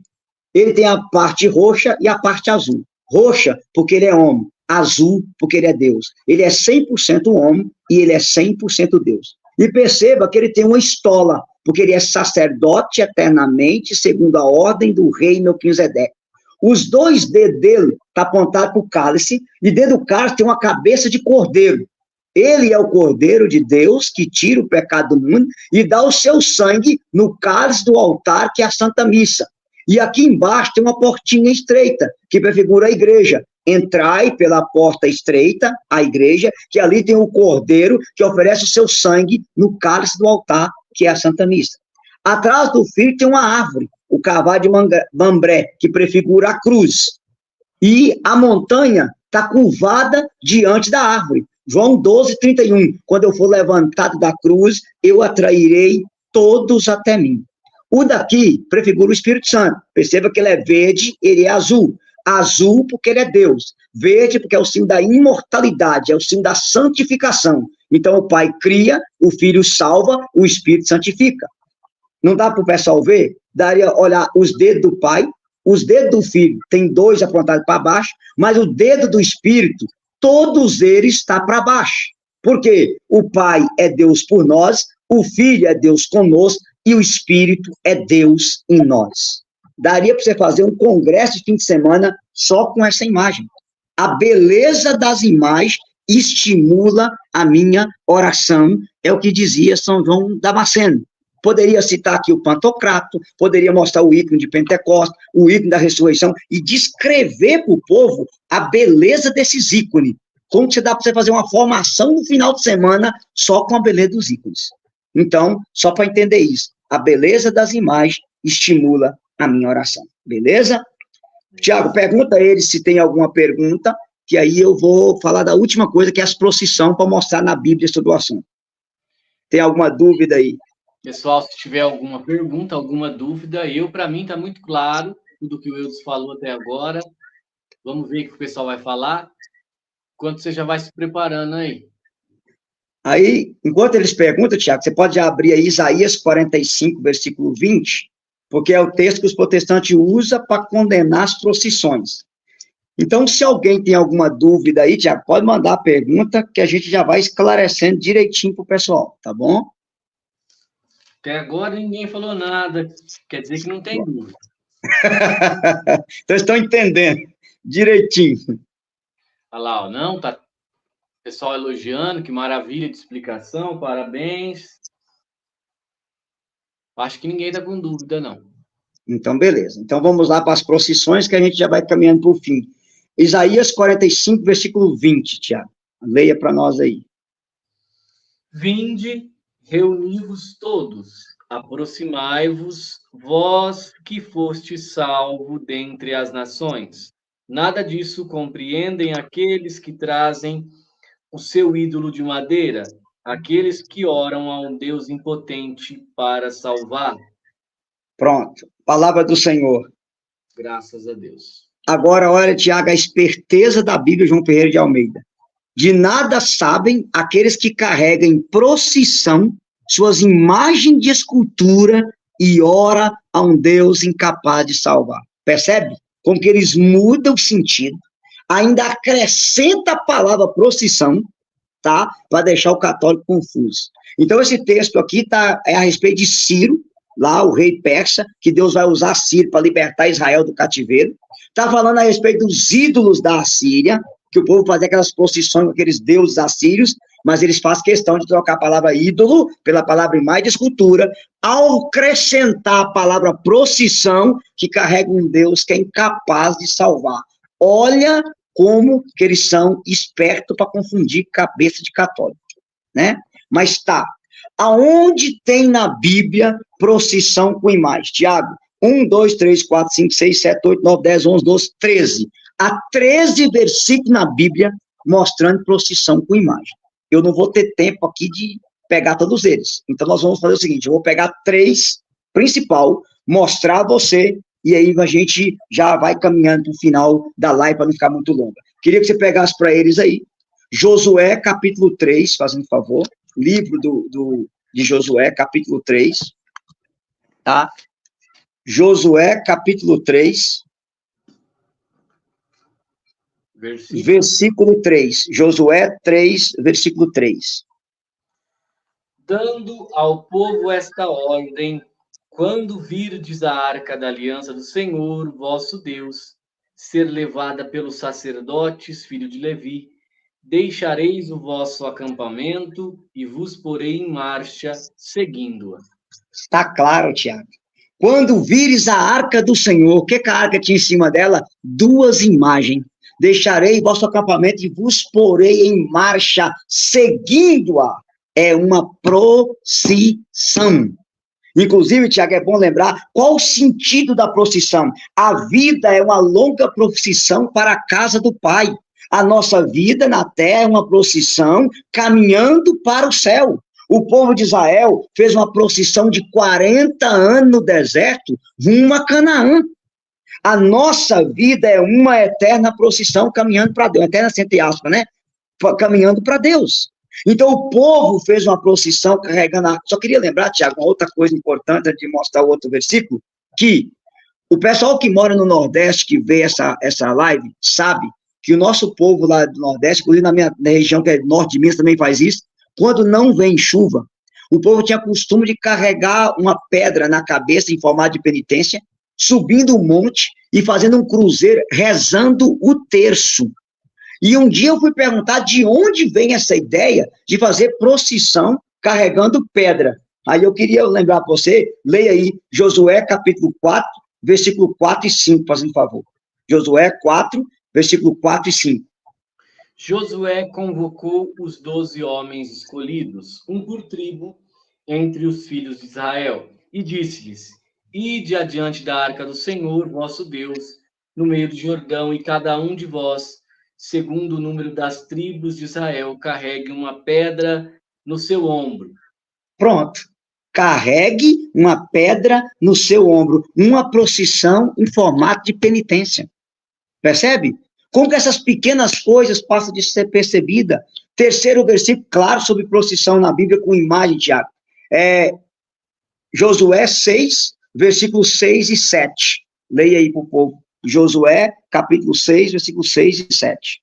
B: Ele tem a parte roxa e a parte azul. Roxa, porque ele é homem. Azul, porque ele é Deus. Ele é 100% homem e ele é 100% Deus. E perceba que ele tem uma estola, porque ele é sacerdote eternamente, segundo a ordem do rei Melquisedeque. Os 2 dedos dele estão apontados para o cálice, e dentro do cálice tem uma cabeça de cordeiro. Ele é o cordeiro de Deus que tira o pecado do mundo e dá o seu sangue no cálice do altar, que é a Santa Missa. E aqui embaixo tem uma portinha estreita, que prefigura a igreja. Entrai pela porta estreita, a igreja, que ali tem o cordeiro que oferece o seu sangue no cálice do altar, que é a Santa Missa. Atrás do filho tem uma árvore, o carvalho de Mambré, que prefigura a cruz. E a montanha está curvada diante da árvore. João 12:31, quando eu for levantado da cruz, eu atrairei todos até mim. O daqui prefigura o Espírito Santo. Perceba que ele é verde, ele é azul. Azul porque ele é Deus. Verde porque é o símbolo da imortalidade, é o símbolo da santificação. Então o Pai cria, o Filho salva, o Espírito santifica. Não dá para o pessoal ver? Daria olhar os dedos do Pai, os dedos do Filho, tem 2 apontados para baixo, mas o dedo do Espírito, todos eles estão para baixo. Porque o Pai é Deus por nós, o Filho é Deus conosco, e o Espírito é Deus em nós. Daria para você fazer um congresso de fim de semana só com essa imagem. A beleza das imagens estimula a minha oração, é o que dizia São João Damasceno. Poderia citar aqui o Pantocrato, poderia mostrar o ícone de Pentecostes, o ícone da ressurreição, e descrever para o povo a beleza desses ícones. Como que dá para você fazer uma formação no final de semana só com a beleza dos ícones? Então, só para entender isso, a beleza das imagens estimula a minha oração, beleza? Tiago, pergunta a ele se tem alguma pergunta, que aí eu vou falar da última coisa, que é as procissões, para mostrar na Bíblia sobre o assunto. Tem alguma dúvida aí?
A: Pessoal, se tiver alguma pergunta, alguma dúvida, para mim, está muito claro tudo que o Eudes falou até agora. Vamos ver o que o pessoal vai falar, enquanto você já vai se preparando aí.
B: Aí, enquanto eles perguntam, Tiago, você pode abrir aí Isaías 45, versículo 20, porque é o texto que os protestantes usam para condenar as procissões. Então, se alguém tem alguma dúvida aí, Tiago, pode mandar a pergunta, que a gente já vai esclarecendo direitinho para o pessoal, tá bom?
A: Até agora ninguém falou nada, quer dizer que não tem dúvida.
B: Então, estão entendendo direitinho.
A: Olha lá, não, tá pessoal elogiando, que maravilha de explicação, parabéns. Acho que ninguém está com dúvida, não.
B: Então, beleza. Então, vamos lá para as procissões, que a gente já vai caminhando para o fim. Isaías 45, versículo 20, Tiago. Leia para nós aí.
A: Vinde, reuni-vos todos, aproximai-vos, vós que foste salvo dentre as nações. Nada disso compreendem aqueles que trazem o seu ídolo de madeira, aqueles que oram a um Deus impotente para salvar.
B: Pronto, palavra do Senhor.
A: Graças a Deus.
B: Agora, olha, Tiago, a esperteza da Bíblia, João Ferreira de Almeida. De nada sabem aqueles que carregam em procissão suas imagens de escultura e ora a um Deus incapaz de salvar. Percebe? Como que eles mudam o sentido, ainda acrescenta a palavra procissão, tá? Para deixar o católico confuso. Então, esse texto aqui é a respeito de Ciro, lá o rei persa, que Deus vai usar Ciro para libertar Israel do cativeiro. Está falando a respeito dos ídolos da Assíria, que o povo fazia aquelas procissões com aqueles deuses assírios, mas eles fazem questão de trocar a palavra ídolo pela palavra imagem de escultura, ao acrescentar a palavra procissão, que carrega um Deus que é incapaz de salvar. Olha como que eles são espertos para confundir cabeça de católico, né? Mas tá, aonde tem na Bíblia procissão com imagem? Tiago, 1, 2, 3, 4, 5, 6, 7, 8, 9, 10, 11, 12, 13. Há 13 versículos na Bíblia mostrando procissão com imagem. Eu não vou ter tempo aqui de pegar todos eles. Então, nós vamos fazer o seguinte, eu vou pegar 3 principal, mostrar a você, e aí a gente já vai caminhando para o final da live para não ficar muito longa. Queria que você pegasse para eles aí. Josué, capítulo 3, fazendo favor. Livro de Josué, capítulo 3. Tá? Josué, capítulo 3, versículo 3. Josué 3, versículo 3.
A: Dando ao povo esta ordem, quando virdes a arca da aliança do Senhor, vosso Deus, ser levada pelos sacerdotes, filho de Levi, deixareis o vosso acampamento e vos porei em marcha, seguindo-a.
B: Está claro, Tiago. Quando vires a arca do Senhor, o que a arca tinha em cima dela? Duas imagens. Deixarei vosso acampamento e vos porei em marcha, seguindo-a. É uma procissão. Inclusive, Tiago, é bom lembrar qual o sentido da procissão. A vida é uma longa procissão para a casa do Pai. A nossa vida na terra é uma procissão caminhando para o céu. O povo de Israel fez uma procissão de 40 anos no deserto rumo a Canaã. A nossa vida é uma eterna procissão caminhando para Deus, eterna entre aspas, né? Caminhando para Deus. Então o povo fez uma procissão carregando a... Só queria lembrar, Tiago, uma outra coisa importante antes de mostrar o outro versículo, que o pessoal que mora no Nordeste, que vê essa live, sabe que o nosso povo lá do Nordeste, inclusive na minha região, que é norte de Minas, também faz isso. Quando não vem chuva, o povo tinha costume de carregar uma pedra na cabeça em formato de penitência, subindo um monte e fazendo um cruzeiro, rezando o terço. E um dia eu fui perguntar de onde vem essa ideia de fazer procissão carregando pedra. Aí eu queria lembrar para você, leia aí Josué capítulo 4, versículo 4 e 5, fazendo favor. Josué 4, versículo 4 e 5.
A: Josué convocou os 12 homens escolhidos, um por tribo, entre os filhos de Israel, e disse-lhes: Ide adiante da arca do Senhor, vosso Deus, no meio do Jordão, e cada um de vós, segundo o número das tribos de Israel, carregue uma pedra no seu ombro.
B: Pronto. Carregue uma pedra no seu ombro. Uma procissão em formato de penitência. Percebe? Como que essas pequenas coisas passam de ser percebidas? Terceiro versículo, claro, sobre procissão na Bíblia com imagem, Tiago. Josué 6, versículos 6 e 7. Leia aí para o povo. Josué, capítulo 6, versículos 6 e 7.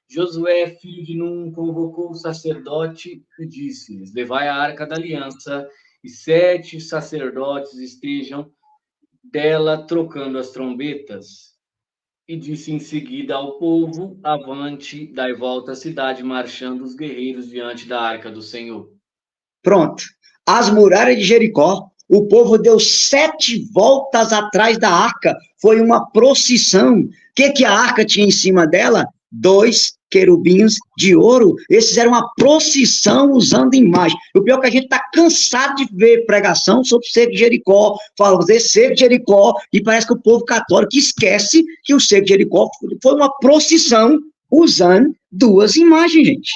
A: Josué, filho de Num, convocou o sacerdote e disse-lhes: Levai a arca da aliança, e 7 sacerdotes estejam dela trocando as trombetas. E disse em seguida ao povo: Avante, dai volta à cidade, marchando os guerreiros diante da arca do Senhor.
B: Pronto. As muralhas de Jericó, o povo deu 7 voltas atrás da arca. Foi uma procissão. O que a arca tinha em cima dela? 2 querubins de ouro. Esses eram uma procissão usando imagem. O pior é que a gente está cansado de ver pregação sobre o cerco de Jericó, fazer cerco de Jericó, e parece que o povo católico esquece que o cerco de Jericó foi uma procissão usando 2 imagens, gente.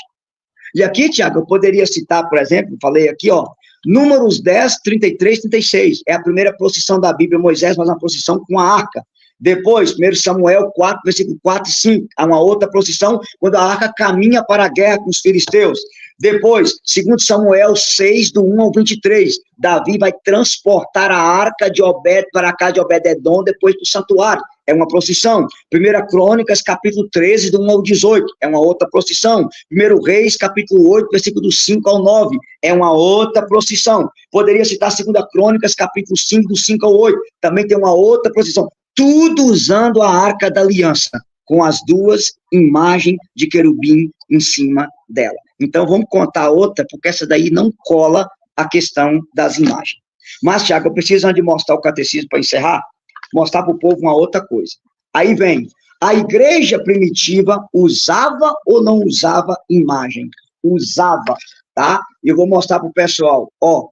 B: E aqui, Tiago, eu poderia citar, por exemplo, falei aqui, ó, Números 10, 33, 36. É a primeira procissão da Bíblia. Moisés faz uma procissão com a arca. Depois, 1 Samuel 4, versículo 4 e 5. Há uma outra procissão quando a arca caminha para a guerra com os filisteus. Depois, 2 Samuel 6, do 1 ao 23. Davi vai transportar a arca de Obed para a casa de Obed-edom, depois do santuário. É uma procissão. 1 Crônicas, capítulo 13, do 1 ao 18. É uma outra procissão. 1 Reis, capítulo 8, versículo do 5 ao 9. É uma outra procissão. Poderia citar 2 Crônicas, capítulo 5, do 5 ao 8. Também tem uma outra procissão. Tudo usando a arca da aliança, com as 2 imagens de querubim em cima dela. Então, vamos contar outra, porque essa daí não cola a questão das imagens. Mas, Tiago, eu preciso, antes de mostrar o catecismo para encerrar, mostrar para o povo uma outra coisa. Aí vem, a igreja primitiva usava ou não usava imagem? Usava, tá? Eu vou mostrar para o pessoal, ó,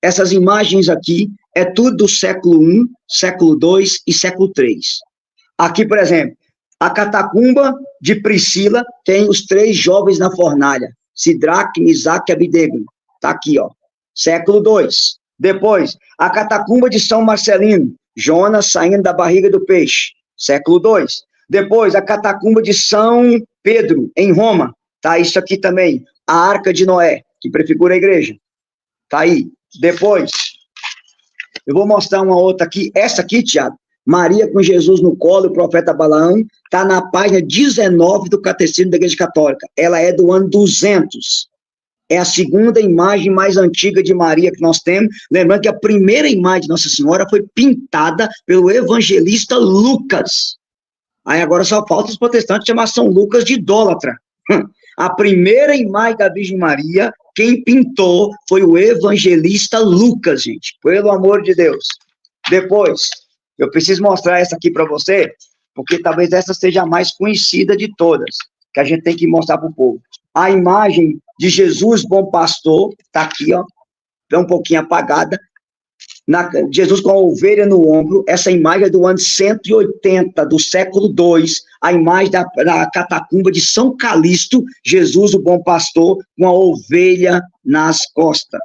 B: essas imagens aqui é tudo do século I, século II e século III. Aqui, por exemplo, a catacumba de Priscila tem os 3 jovens na fornalha, Sidraque, Misaque e Abidego. Tá aqui, ó, século II. Depois, a catacumba de São Marcelino, Jonas saindo da barriga do peixe, século II. Depois, a catacumba de São Pedro, em Roma, tá isso aqui também, a Arca de Noé, que prefigura a igreja, tá aí. Depois, Eu vou mostrar uma outra aqui. Essa aqui, Tiago, Maria com Jesus no colo, o profeta Balaão, está na página 19 do Catecismo da Igreja Católica. Ela é do ano 200. É a segunda imagem mais antiga de Maria que nós temos. Lembrando que a primeira imagem de Nossa Senhora foi pintada pelo evangelista Lucas. Aí agora só falta os protestantes chamar São Lucas de idólatra. A primeira imagem da Virgem Maria, quem pintou foi o evangelista Lucas, gente. Pelo amor de Deus. Depois, eu preciso mostrar essa aqui para você, porque talvez essa seja a mais conhecida de todas, que a gente tem que mostrar para o povo. A imagem de Jesus, bom pastor, está aqui, ó, é um pouquinho apagada. Jesus com a ovelha no ombro, essa imagem é do ano 180, do século II, a imagem da catacumba de São Calixto, Jesus, o bom pastor, com a ovelha nas costas.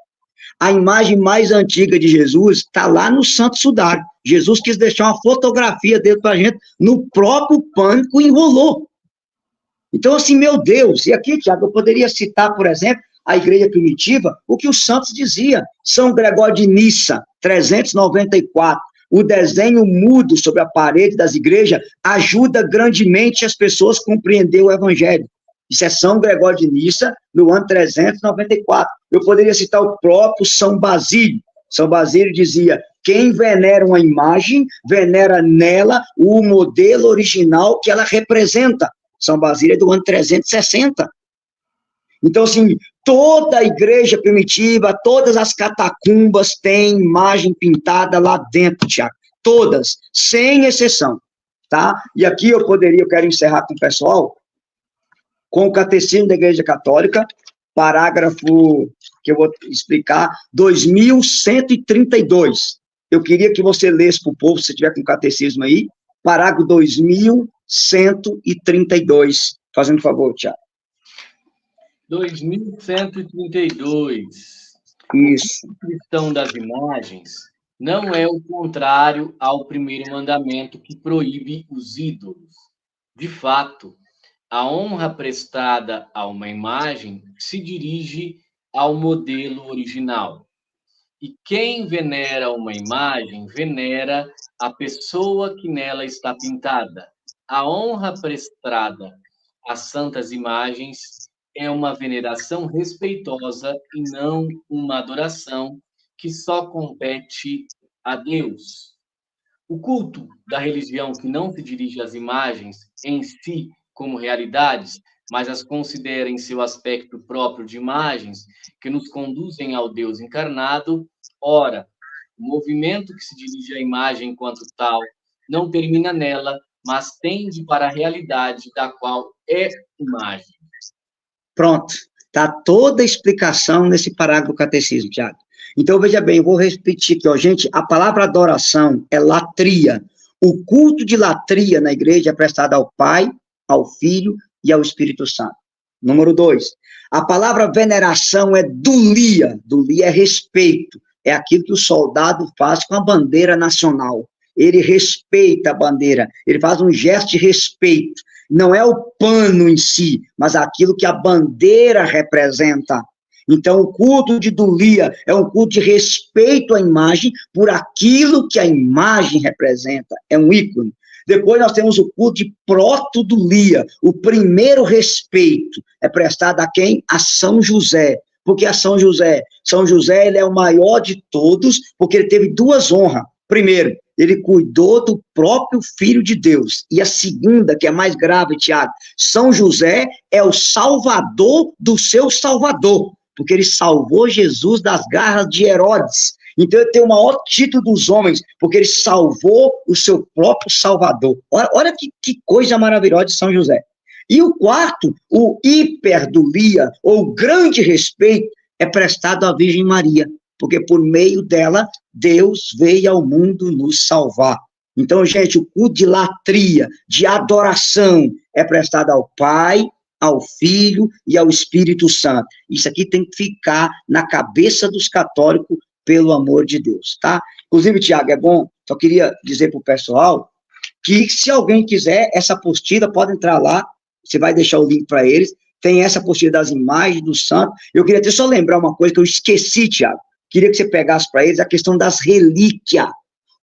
B: A imagem mais antiga de Jesus está lá no Santo Sudário. Jesus quis deixar uma fotografia dele para a gente, no próprio pânico enrolou. Então, assim, meu Deus, e aqui, Tiago, eu poderia citar, por exemplo, a igreja primitiva, o que os santos diziam. São Gregório de Nissa, 394, o desenho mudo sobre a parede das igrejas ajuda grandemente as pessoas a compreender o evangelho. Isso é São Gregório de Nissa, no ano 394. Eu poderia citar o próprio São Basílio. São Basílio dizia, quem venera uma imagem, venera nela o modelo original que ela representa. São Basílio é do ano 360. Então, assim, toda a igreja primitiva, todas as catacumbas têm imagem pintada lá dentro, Tiago. Todas, sem exceção, tá? E aqui eu quero encerrar com o pessoal, com o Catecismo da Igreja Católica, parágrafo que eu vou explicar, 2132. Eu queria que você lesse para o povo, se tiver com o catecismo aí, parágrafo 2132. Fazendo favor, Tiago.
A: 2132.
B: Isso.
A: A questão das imagens não é o contrário ao primeiro mandamento que proíbe os ídolos. De fato, a honra prestada a uma imagem se dirige ao modelo original. E quem venera uma imagem, venera a pessoa que nela está pintada. A honra prestada às santas imagens é uma veneração respeitosa e não uma adoração que só compete a Deus. O culto da religião que não se dirige às imagens em si como realidades, mas as considera em seu aspecto próprio de imagens que nos conduzem ao Deus encarnado, ora, o movimento que se dirige à imagem enquanto tal não termina nela, mas tende para a realidade da qual é imagem.
B: Pronto, está toda a explicação nesse parágrafo do catecismo, Tiago. Então, veja bem, eu vou repetir aqui, ó, gente, a palavra adoração é latria. O culto de latria na igreja é prestado ao Pai, ao Filho e ao Espírito Santo. Número 2, a palavra veneração é dulia. Dulia é respeito, é aquilo que o soldado faz com a bandeira nacional. Ele respeita a bandeira, ele faz um gesto de respeito. Não é o pano em si, mas aquilo que a bandeira representa. Então, o culto de dulia é um culto de respeito à imagem por aquilo que a imagem representa. É um ícone. Depois nós temos o culto de protodulia. O primeiro respeito é prestado a quem? A São José. Porque a São José? São José, ele é o maior de todos, porque ele teve duas honras. Primeiro, ele cuidou do próprio Filho de Deus. E a segunda, que é mais grave, Tiago, São José é o salvador do seu salvador, porque ele salvou Jesus das garras de Herodes. Então ele tem o maior título dos homens, porque ele salvou o seu próprio salvador. Olha que coisa maravilhosa de São José. E o quarto, o hiperdulia, ou grande respeito, é prestado à Virgem Maria, porque por meio dela, Deus veio ao mundo nos salvar. Então, gente, o culto de latria, de adoração, é prestado ao Pai, ao Filho e ao Espírito Santo. Isso aqui tem que ficar na cabeça dos católicos, pelo amor de Deus, tá? Inclusive, Tiago, é bom, só queria dizer para o pessoal que se alguém quiser essa apostila, pode entrar lá, você vai deixar o link para eles, tem essa apostila das imagens do santo. Eu queria até só lembrar uma coisa que eu esqueci, Tiago, queria que você pegasse para eles a questão das relíquias.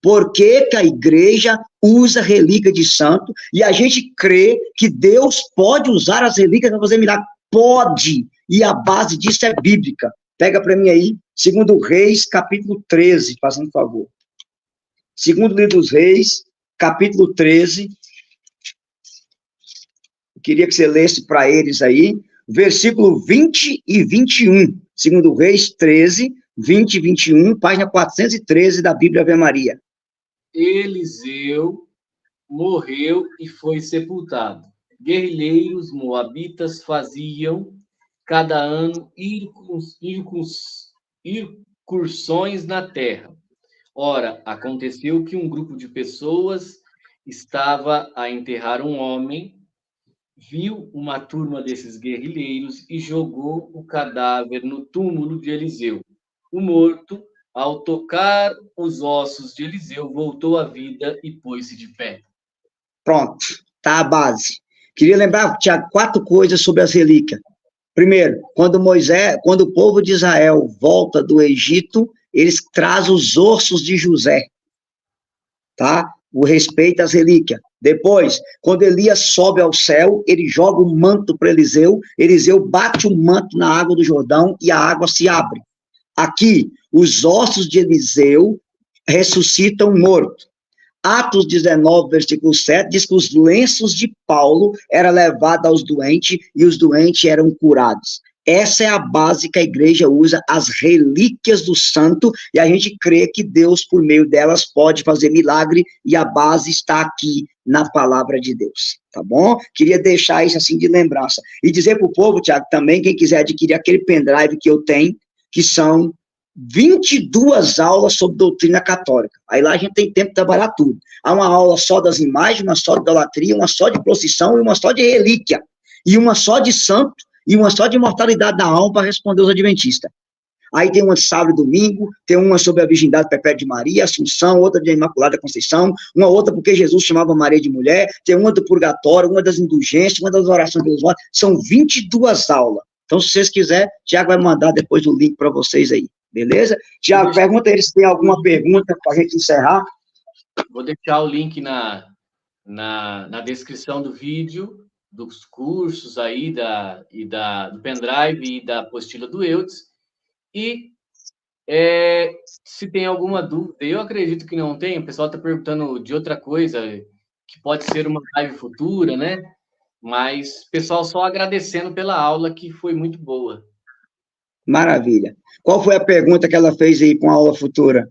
B: Por que que a igreja usa relíquia de santo? E a gente crê que Deus pode usar as relíquias para fazer milagre. Pode. E a base disso é bíblica. Pega para mim aí, 2 Reis, capítulo 13, fazendo favor. 2º livro dos Reis, capítulo 13. Eu queria que você lesse para eles aí, versículo 20 e 21. 2 Reis 13, 20 e 21, página 413 da Bíblia Ave Maria.
A: Eliseu morreu e foi sepultado. Guerrilheiros moabitas faziam cada ano incursões na terra. Ora, aconteceu que um grupo de pessoas estava a enterrar um homem, viu uma turma desses guerrilheiros e jogou o cadáver no túmulo de Eliseu. O morto, ao tocar os ossos de Eliseu, voltou à vida e pôs-se de pé.
B: Pronto, tá a base. Queria lembrar, Tiago, 4 coisas sobre as relíquias. Primeiro, quando o povo de Israel volta do Egito, eles trazem os ossos de José, tá? O respeito às relíquias. Depois, quando Elias sobe ao céu, ele joga o manto para Eliseu, Eliseu bate o manto na água do Jordão e a água se abre. Aqui, os ossos de Eliseu ressuscitam morto. Atos 19, versículo 7, diz que os lenços de Paulo eram levados aos doentes e os doentes eram curados. Essa é a base que a igreja usa, as relíquias do santo, e a gente crê que Deus, por meio delas, pode fazer milagre, e a base está aqui na palavra de Deus, tá bom? Queria deixar isso assim de lembrança. E dizer para o povo, Tiago, também, quem quiser adquirir aquele pendrive que eu tenho, que são 22 aulas sobre doutrina católica. Aí lá a gente tem tempo de trabalhar tudo. Há uma aula só das imagens, uma só de idolatria, uma só de procissão e uma só de relíquia. E uma só de santo e uma só de imortalidade da alma para responder os adventistas. Aí tem uma de sábado e domingo, tem uma sobre a virgindade perpétua de Maria, Assunção, outra de Imaculada Conceição, uma outra porque Jesus chamava Maria de mulher, tem uma do purgatório, uma das indulgências, uma das orações dos mortos. São 22 aulas. Então, se vocês quiserem, Tiago vai mandar depois o link para vocês aí. Beleza? Tiago, pergunta eles se tem alguma pergunta para a gente encerrar.
A: Vou deixar o link na descrição do vídeo, dos cursos aí, do pendrive e da apostila do Eudes. E se tem alguma dúvida, eu acredito que não tem, o pessoal está perguntando de outra coisa, que pode ser uma live futura, né? Mas, pessoal, só agradecendo pela aula, que foi muito boa.
B: Maravilha. Qual foi a pergunta que ela fez aí com a aula futura?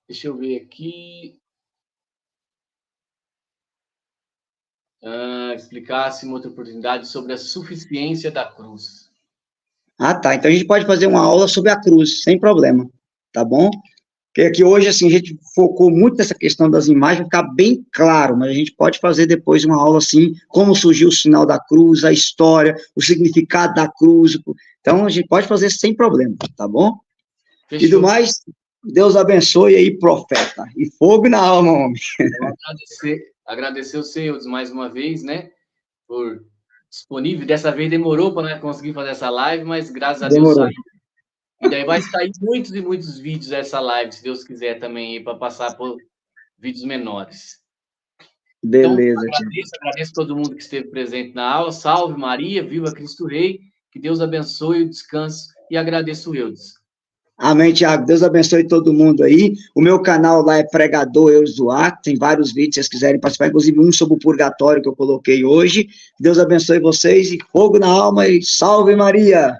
A: Deixa eu ver aqui. Explicasse uma outra oportunidade sobre a suficiência da cruz.
B: Ah, tá. Então a gente pode fazer uma aula sobre a cruz, sem problema. Tá bom? Porque aqui hoje, assim, a gente focou muito nessa questão das imagens, para ficar bem claro, mas a gente pode fazer depois uma aula, assim, como surgiu o sinal da cruz, a história, o significado da cruz. Então, a gente pode fazer sem problema, tá bom? Fechou. E do mais, Deus abençoe aí, profeta. E fogo na alma, homem.
A: Agradecer o Eudes mais uma vez, né, por disponível. Dessa vez demorou para conseguir fazer essa live, mas graças a Deus saiu. E daí vai sair muitos e muitos vídeos dessa live, se Deus quiser também, para passar por vídeos menores.
B: Beleza.
A: Então, agradeço todo mundo que esteve presente na aula. Salve Maria, viva Cristo Rei, que Deus abençoe o descanso e agradeço o Eudes.
B: Amém, Tiago. Deus abençoe todo mundo aí. O meu canal lá é Pregador Eudes Duarte, tem vários vídeos, se vocês quiserem participar, inclusive um sobre o purgatório que eu coloquei hoje. Deus abençoe vocês e fogo na alma e salve Maria!